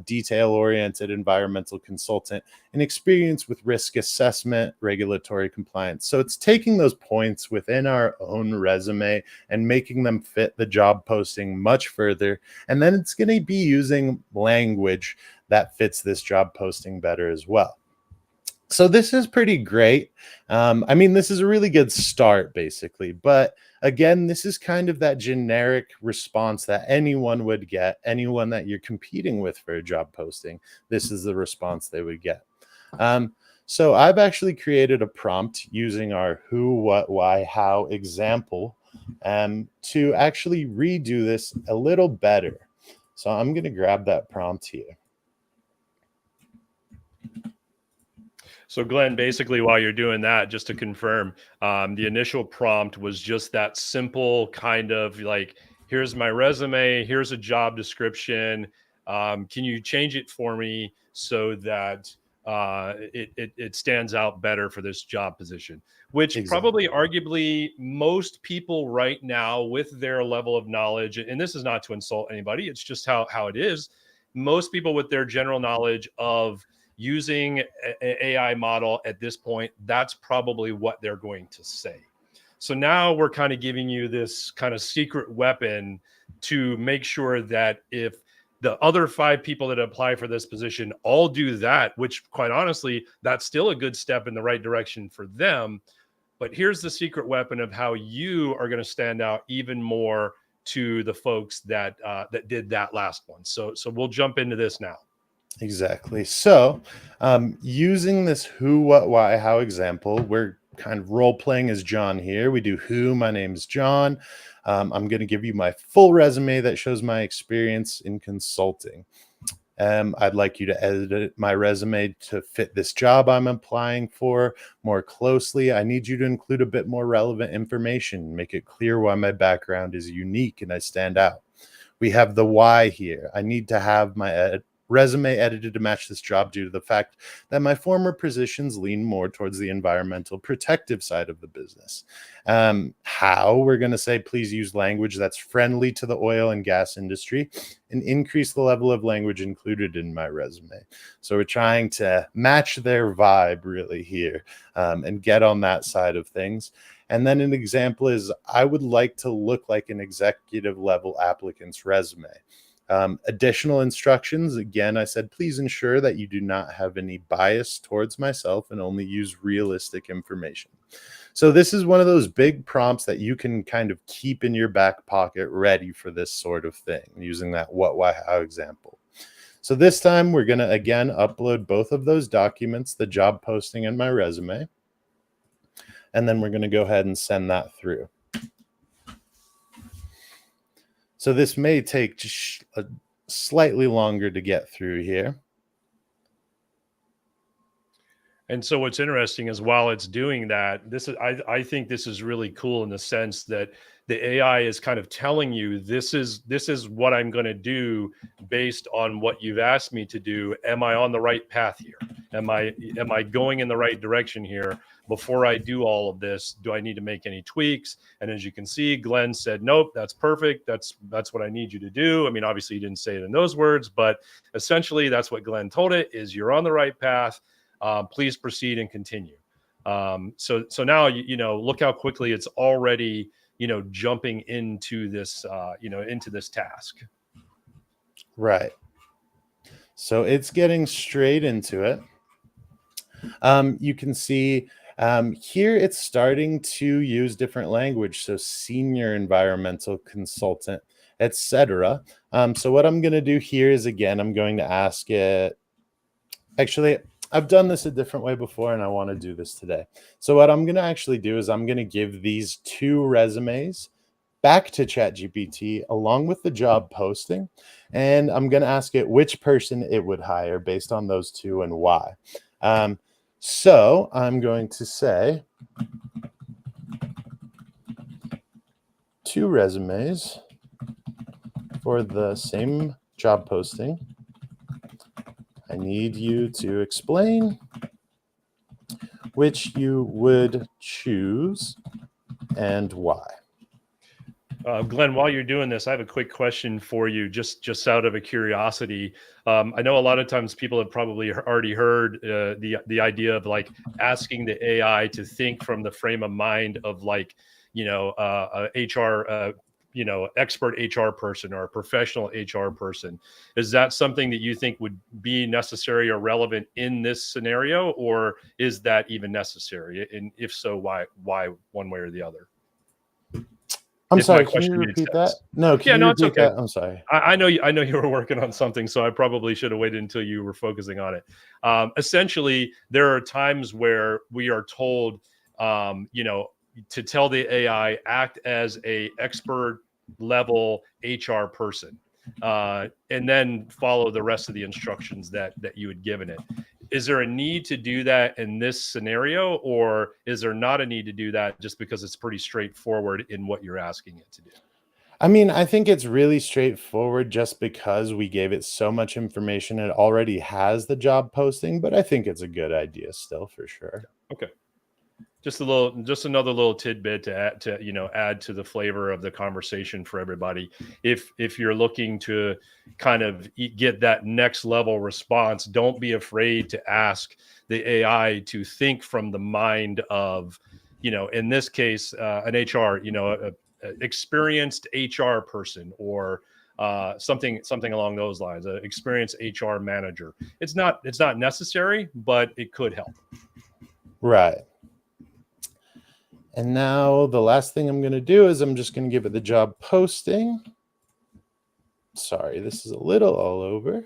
Detail-oriented environmental consultant, and experience with risk assessment, regulatory compliance. So it's taking those points within our own resume and making them fit the job posting much further. And then it's going to be using language that fits this job posting better as well. So this is pretty great. I mean, this is a really good start, basically. But again, this is kind of that generic response that anyone would get, anyone that you're competing with for a job posting. This is the response they would get. So I've actually created a prompt using our who, what, why, how example to actually redo this a little better. So I'm going to grab that prompt here. So Glenn, basically while you're doing that, just to confirm, the initial prompt was just that simple kind of like, here's my resume, here's a job description. Can you change it for me so that it stands out better for this job position? Which probably arguably most people right now with their level of knowledge, and this is not to insult anybody, it's just how it is. Most people with their general knowledge of using an AI model at this point, that's probably what they're going to say. So now we're kind of giving you this kind of secret weapon to make sure that if the other 5 people that apply for this position all do that, which quite honestly, that's still a good step in the right direction for them. But here's the secret weapon of how you are going to stand out even more to the folks that that did that last one. So we'll jump into this now. Exactly. So using this who, what, why, how example, we're kind of role playing as John here. We do who, my name's John. I'm going to give you my full resume that shows my experience in consulting. I'd like you to edit my resume to fit this job I'm applying for more closely. I need you to include a bit more relevant information, make it clear why my background is unique and I stand out. We have the why here. I need to have my resume edited to match this job due to the fact that my former positions lean more towards the environmental protective side of the business. How we're going to say, please use language that's friendly to the oil and gas industry and increase the level of language included in my resume. So we're trying to match their vibe really here and get on that side of things. And then an example is I would like to look like an executive level applicant's resume. Additional instructions, again, I said, please ensure that you do not have any bias towards myself and only use realistic information. So this is one of those big prompts that you can kind of keep in your back pocket ready for this sort of thing, using that what, why, how example. So this time we're going to, again, upload both of those documents, the job posting and my resume. And then we're going to go ahead and send that through. So this may take just slightly longer to get through here. And so what's interesting is while it's doing that, this is I think this is really cool in the sense that the AI is kind of telling you this is what I'm going to do based on what you've asked me to do. Am I on the right path here? Am I going in the right direction here? Before I do all of this, do I need to make any tweaks? And as you can see, Glenn said, nope, that's perfect. That's what I need you to do. I mean, obviously he didn't say it in those words, but essentially that's what Glenn told it is you're on the right path. Please proceed and continue. So now, you know, look how quickly it's already, jumping into this, into this task. Right. So it's getting straight into it. You can see here it's starting to use different language. So senior environmental consultant, etc. So what I'm going to do here is, again, I'm going to ask it. Actually, I've done this a different way before, and I want to do this today. So what I'm going to actually do is I'm going to give these 2 resumes back to ChatGPT along with the job posting, and I'm going to ask it which person it would hire based on those 2 and why. So I'm going to say 2 resumes for the same job posting. I need you to explain which you would choose and why. Glenn, while you're doing this, I have a quick question for you, just out of a curiosity. I know a lot of times people have probably already heard the idea of like asking the AI to think from the frame of mind of like, a HR, expert HR person or a professional HR person. Is that something that you think would be necessary or relevant in this scenario, or is that even necessary? And if so, why one way or the other? I'm If my sorry, can you question made repeat sense. that? No, Yeah, can you no, it's repeat okay. that? I'm sorry. I know you were working on something, so I probably should have waited until you were focusing on it. Essentially, there are times where we are told, to tell the AI act as a expert level HR person, and then follow the rest of the instructions that you had given it. Is there a need to do that in this scenario, or is there not a need to do that just because it's pretty straightforward in what you're asking it to do? I mean, I think it's really straightforward just because we gave it so much information. It already has the job posting, but I think it's a good idea still, for sure. Okay. Just another little tidbit to add to the flavor of the conversation for everybody. If you're looking to kind of get that next level response, don't be afraid to ask the AI to think from the mind of, in this case, an HR, a experienced HR person, or something along those lines, an experienced HR manager. It's not necessary, but it could help. Right. And now the last thing I'm going to do is I'm just going to give it the job posting. Sorry, this is a little all over.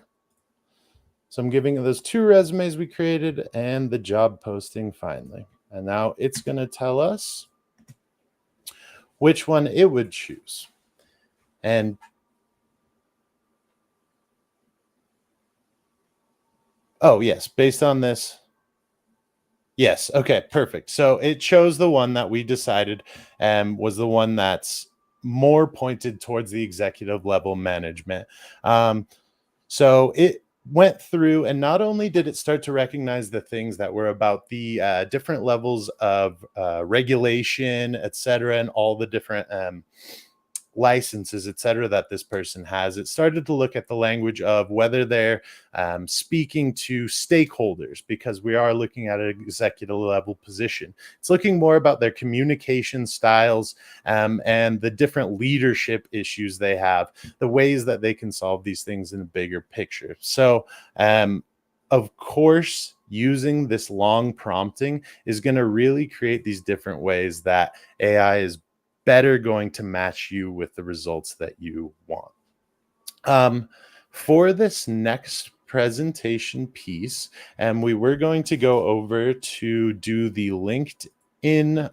So I'm giving it those 2 resumes we created and the job posting finally. And now it's going to tell us which one it would choose. And oh, yes, based on this. Yes. Okay, perfect. So it chose the one that we decided was the one that's more pointed towards the executive level management. So it went through, and not only did it start to recognize the things that were about the different levels of regulation, et cetera, and all the different licenses, et cetera, that this person has. It started to look at the language of whether they're speaking to stakeholders, because we are looking at an executive level position. It's looking more about their communication styles and the different leadership issues they have, the ways that they can solve these things in a bigger picture. So, of course, using this long prompting is going to really create these different ways that AI is better going to match you with the results that you want. For this next presentation piece, we were going to go over to do the LinkedIn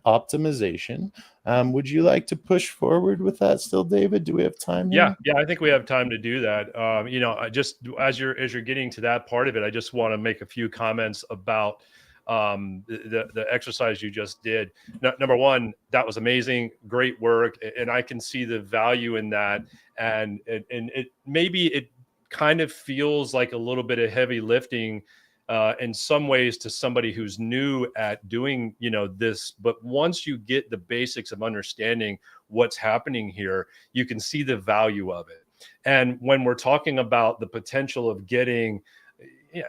optimization. Would you like to push forward with that still, David? Do we have time here? Yeah, I think we have time to do that. Just as you're getting to that part of it, I just want to make a few comments about the exercise you just did. Number one, that was amazing, great work, and I can see the value in that. And it maybe it kind of feels like a little bit of heavy lifting in some ways to somebody who's new at doing this, but once you get the basics of understanding what's happening here, you can see the value of it. And when we're talking about the potential of getting,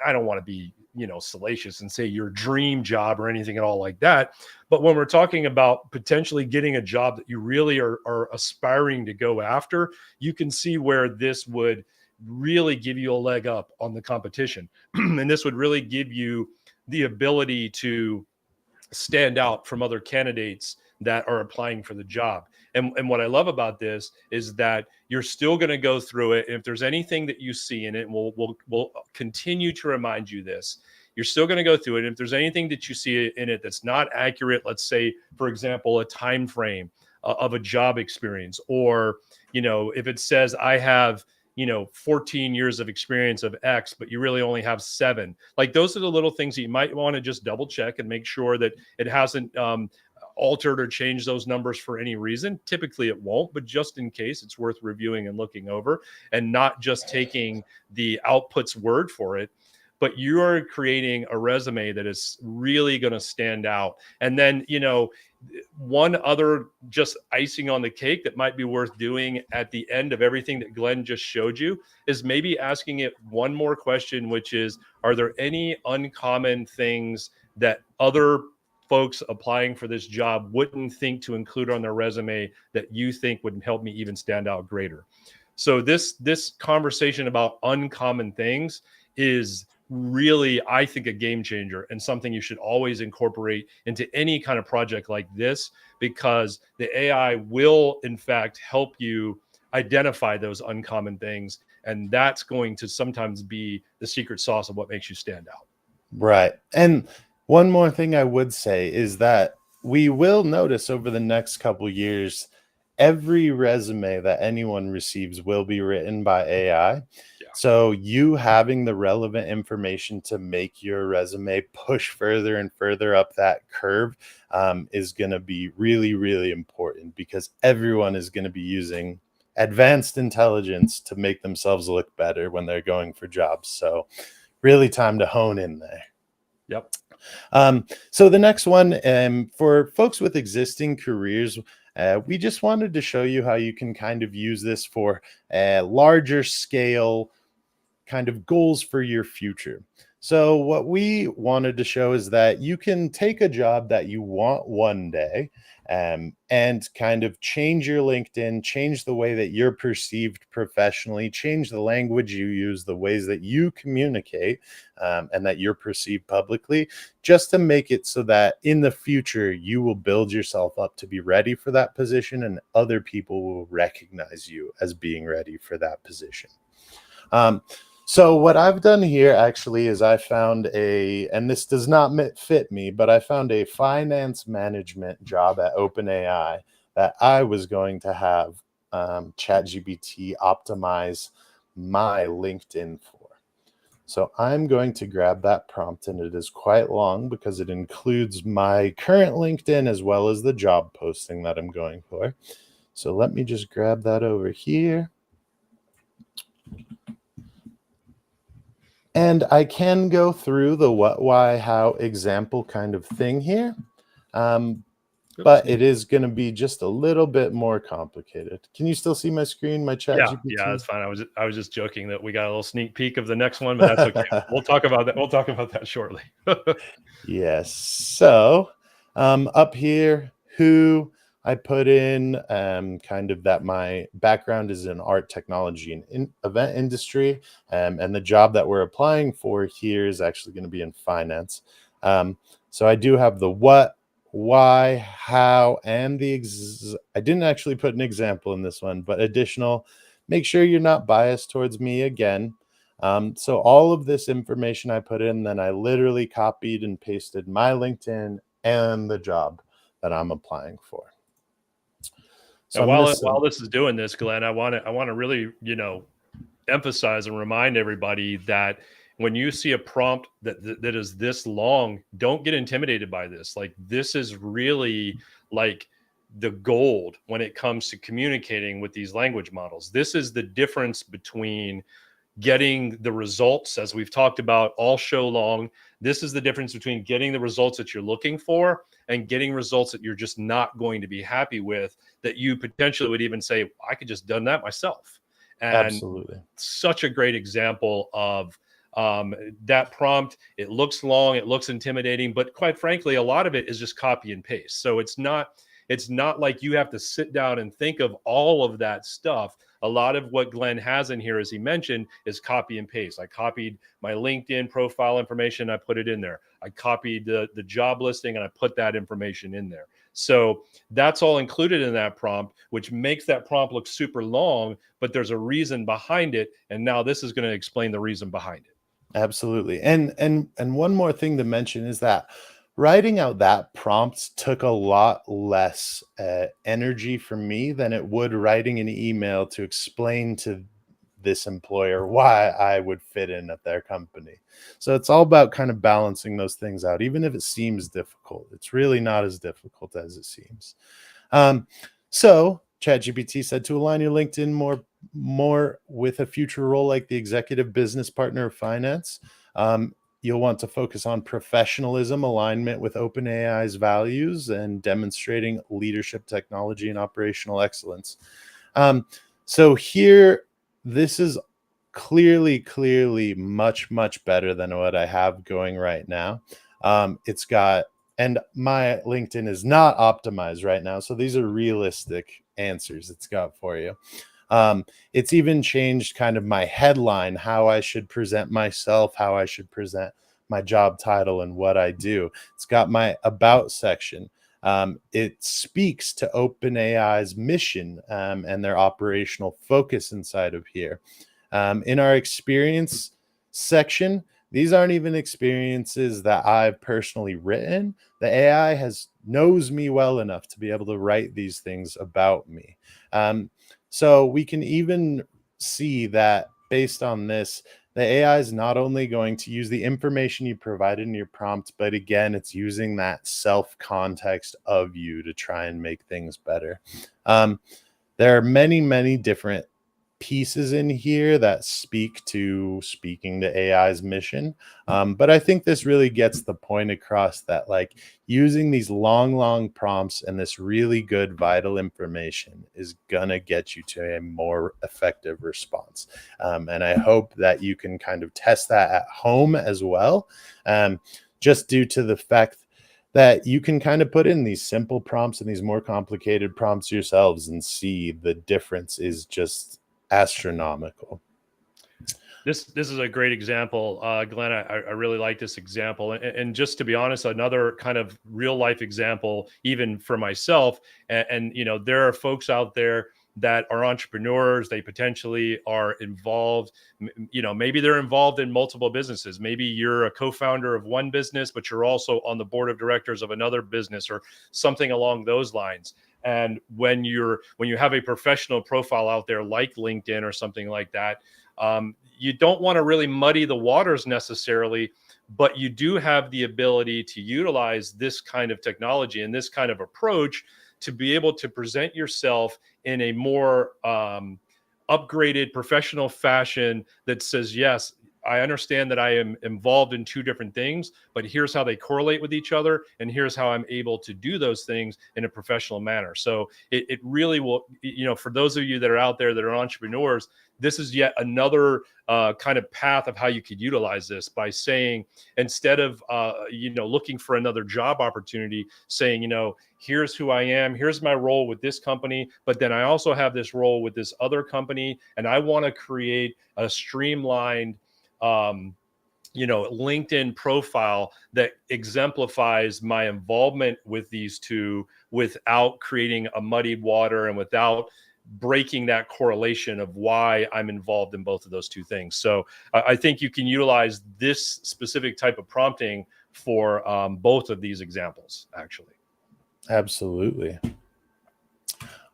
I don't want to be salacious and say your dream job or anything at all like that. But when we're talking about potentially getting a job that you really are aspiring to go after, you can see where this would really give you a leg up on the competition. And this would really give you the ability to stand out from other candidates that are applying for the job. And what I love about this is that you're still going to go through it. And if there's anything that you see in it, we'll continue to remind you this. You're still going to go through it. And if there's anything that you see in it that's not accurate, let's say, for example, a time frame of a job experience, or if it says I have 14 years of experience of X, but you really only have 7. Like, those are the little things that you might want to just double check and make sure that it hasn't altered or changed those numbers for any reason. Typically it won't, but just in case, it's worth reviewing and looking over, and not just taking the output's word for it. But you're creating a resume that is really going to stand out. And then, one other just icing on the cake that might be worth doing at the end of everything that Glenn just showed you is maybe asking it one more question, which is, are there any uncommon things that other folks applying for this job wouldn't think to include on their resume that you think would help me even stand out greater? So this conversation about uncommon things is really, I think, a game changer, and something you should always incorporate into any kind of project like this, because the AI will in fact help you identify those uncommon things, and that's going to sometimes be the secret sauce of what makes you stand out. Right. And one more thing I would say is that we will notice over the next couple years, every resume that anyone receives will be written by AI. Yeah. So you having the relevant information to make your resume push further and further up that curve is going to be really, really important, because everyone is going to be using advanced intelligence to make themselves look better when they're going for jobs. So really time to hone in there. Yep. So the next one, for folks with existing careers, we just wanted to show you how you can kind of use this for larger scale kind of goals for your future. So what we wanted to show is that you can take a job that you want one day and kind of change your LinkedIn, change the way that you're perceived professionally, change the language you use, the ways that you communicate, and that you're perceived publicly, just to make it so that in the future you will build yourself up to be ready for that position, and other people will recognize you as being ready for that position. So what I've done here actually is I found and this does not fit me, but I found a finance management job at OpenAI that I was going to have ChatGPT optimize my LinkedIn for. So I'm going to grab that prompt, and it is quite long because it includes my current LinkedIn as well as the job posting that I'm going for. So let me just grab that over here. And I can go through the what, why, how example kind of thing here, but it is going to be just a little bit more complicated. Can you still see my screen, my chat? Yeah, that's fine. I was just joking that we got a little sneak peek of the next one, but that's okay. We'll talk about that. We'll talk about that shortly. Yes. So up here, who I put in kind of that my background is in art, technology, and event industry. And the job that we're applying for here is actually going to be in finance. So I do have the what, why, how, and I didn't actually put an example in this one, but additional. Make sure you're not biased towards me again. So all of this information I put in, then I literally copied and pasted my LinkedIn and the job that I'm applying for. So while this is doing this, Glenn, I want to really, emphasize and remind everybody that when you see a prompt that is this long, don't get intimidated by this. Like, this is really like the gold when it comes to communicating with these language models. This is the difference between getting the results, as we've talked about all show long. This is the difference between getting the results that you're looking for and getting results that you're just not going to be happy with, that you potentially would even say, I could just done that myself. And absolutely, such a great example of That prompt, it looks long, it looks intimidating, but quite frankly, a lot of it is just copy and paste. So it's not like you have to sit down and think of all of that stuff. A lot of what Glenn has in here, as he mentioned, is copy and paste. I copied my LinkedIn profile information, I put it in there. I copied the job listing and I put that information in there. So that's all included in that prompt, which makes that prompt look super long, but there's a reason behind it. And now this is going to explain the reason behind it. Absolutely. And one more thing to mention is that writing out that prompt took a lot less energy for me than it would writing an email to explain to this employer why I would fit in at their company. So it's all about kind of balancing those things out. Even if it seems difficult, it's really not as difficult as it seems. So ChatGPT said to align your LinkedIn more with a future role like the executive business partner of finance. You'll want to focus on professionalism, alignment with OpenAI's values, and demonstrating leadership, technology, and operational excellence. So here, this is clearly much better than what I have going right now. It's got, and my LinkedIn is not optimized right now, so these are realistic answers it's got for you. It's even changed kind of my headline, how I should present myself, how I should present my job title and what I do. It's got my about section. It speaks to OpenAI's mission and their operational focus inside of here. In our experience section, these aren't even experiences that I've personally written. The AI knows me well enough to be able to write these things about me. So we can even see that based on this, the AI is not only going to use the information you provided in your prompt, but again, it's using that self-context of you to try and make things better. There are many different pieces in here that speaking to AI's mission. But I think this really gets the point across that like using these long prompts and this really good vital information is gonna get you to a more effective response. And I hope that you can kind of test that at home as well. Just due to the fact that you can kind of put in these simple prompts and these more complicated prompts yourselves and see the difference is just astronomical. This is a great example, Glenn. I really like this example, and just to be honest, another kind of real life example, even for myself. And you know, there are folks out there that are entrepreneurs. They potentially are involved. You know, maybe they're involved in multiple businesses. Maybe you're a co-founder of one business, but you're also on the board of directors of another business, or something along those lines. And when you have a professional profile out there like LinkedIn or something like that, you don't want to really muddy the waters necessarily, but you do have the ability to utilize this kind of technology and this kind of approach to be able to present yourself in a more upgraded professional fashion that says, yes, I understand that I am involved in two different things, but here's how they correlate with each other, and here's how I'm able to do those things in a professional manner. So it really will, you know, for those of you that are out there that are entrepreneurs, this is yet another kind of path of how you could utilize this by saying, instead of, you know, looking for another job opportunity, saying, you know, here's who I am, here's my role with this company, but then I also have this role with this other company, and I want to create a streamlined you know, LinkedIn profile that exemplifies my involvement with these two without creating a muddied water and without breaking that correlation of why I'm involved in both of those two things. So I think you can utilize this specific type of prompting for both of these examples, actually. Absolutely.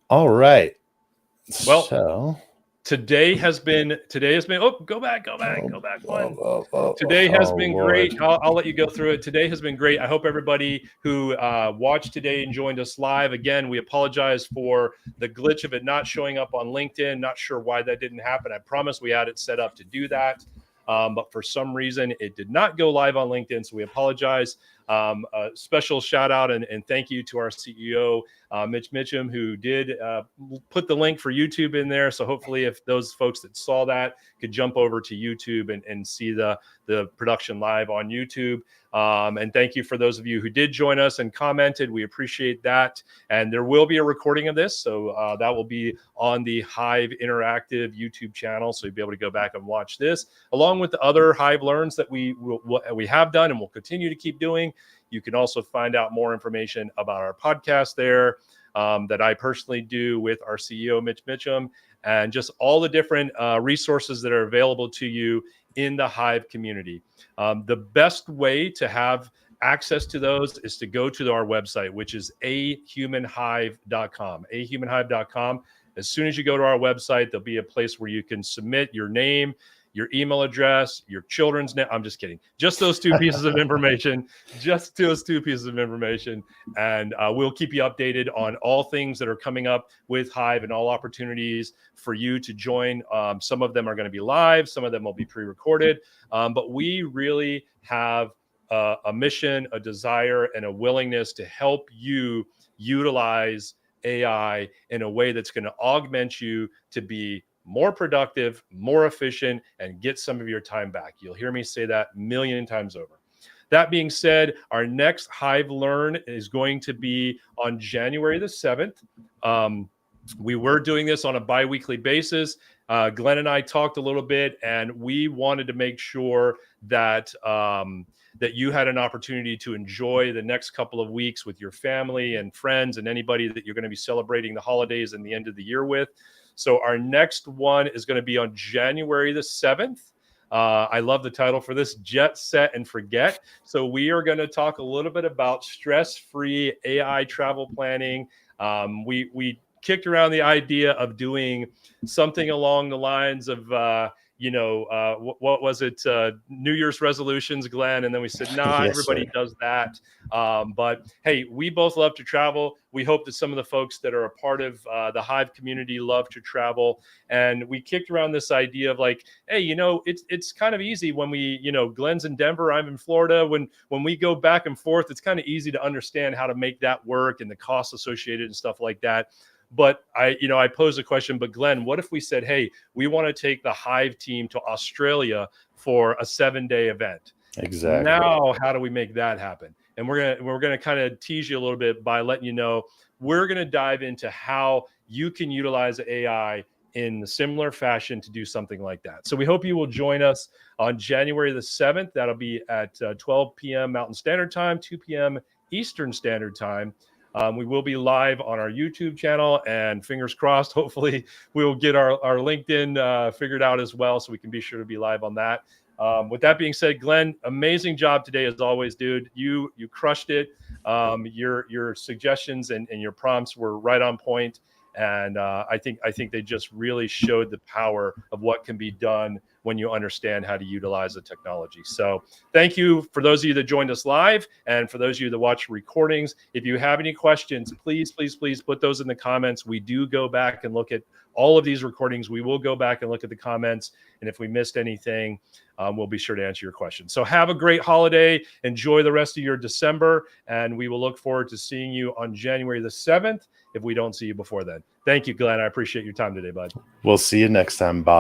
All right. Well, so Today has been, oh, go back one. Today has been great. I'll let you go through it. Today has been great. I hope everybody who watched today and joined us live. Again, we apologize for the glitch of it not showing up on LinkedIn. Not sure why that didn't happen. I promise we had it set up to do that. But for some reason, it did not go live on LinkedIn, so we apologize. A special shout out and thank you to our CEO, Mitch Mitchum, who did put the link for YouTube in there. So hopefully if those folks that saw that could jump over to YouTube and see the production live on YouTube. And thank you for those of you who did join us and commented. We appreciate that. And there will be a recording of this. So that will be on the Hive Interactive YouTube channel. So you'll be able to go back and watch this along with the other Hive Learns that we have done and will continue to keep doing. You can also find out more information about our podcast there that I personally do with our CEO, Mitch Mitchum, and just all the different resources that are available to you in the Hive community. The best way to have access to those is to go to our website, which is ahumanhive.com. ahumanhive.com. As soon as you go to our website, there'll be a place where you can submit your name, your email address, your children's name. I'm just kidding. Just those two pieces of information. Just those two pieces of information. And we'll keep you updated on all things that are coming up with Hive and all opportunities for you to join. Some of them are going to be live. Some of them will be pre-recorded. But we really have a mission, a desire, and a willingness to help you utilize AI in a way that's going to augment you to be more productive, more efficient, and get some of your time back. You'll hear me say that a million times over. That being said, our next Hive Learn is going to be on January the 7th. We were doing this on a bi-weekly basis. Glenn and I talked a little bit, and we wanted to make sure that that you had an opportunity to enjoy the next couple of weeks with your family and friends and anybody that you're going to be celebrating the holidays and the end of the year with. So our next one is going to be on January the 7th. I love the title for this, Jet, Set, and Forget. So we are going to talk a little bit about stress-free AI travel planning. We kicked around the idea of doing something along the lines of, what was it? New Year's resolutions, Glenn. And then we said, nah, Yes, everybody sir. does that. But hey, we both love to travel. We hope that some of the folks that are a part of the Hive community love to travel. And we kicked around this idea of like, hey, it's kind of easy when we, Glenn's in Denver, I'm in Florida. When we go back and forth, it's kind of easy to understand how to make that work and the costs associated and stuff like that. But I posed a question, but Glenn, what if we said, hey, we want to take the Hive team to Australia for a 7-day event? Exactly. Now, how do we make that happen? And we're gonna kind of tease you a little bit by letting you know we're gonna dive into how you can utilize AI in a similar fashion to do something like that. So we hope you will join us on January the 7th. That'll be at 12 p.m. Mountain Standard Time, 2 p.m. Eastern Standard Time. We will be live on our YouTube channel, and fingers crossed, hopefully we'll get our LinkedIn figured out as well, so we can be sure to be live on that. With that being said, Glenn, amazing job today as always, dude. You crushed it. Your suggestions and your prompts were right on point, and I think they just really showed the power of what can be done when you understand how to utilize the technology. So thank you for those of you that joined us live, and for those of you that watch recordings. If you have any questions, please put those in the comments. We do go back and look at all of these recordings. We will go back and look at the comments, and if we missed anything, we'll be sure to answer your questions. So have a great holiday. Enjoy the rest of your December, and we will look forward to seeing you on January the 7th if we don't see you before then. Thank you, Glenn. I appreciate your time today, bud. We'll see you next time, Bob.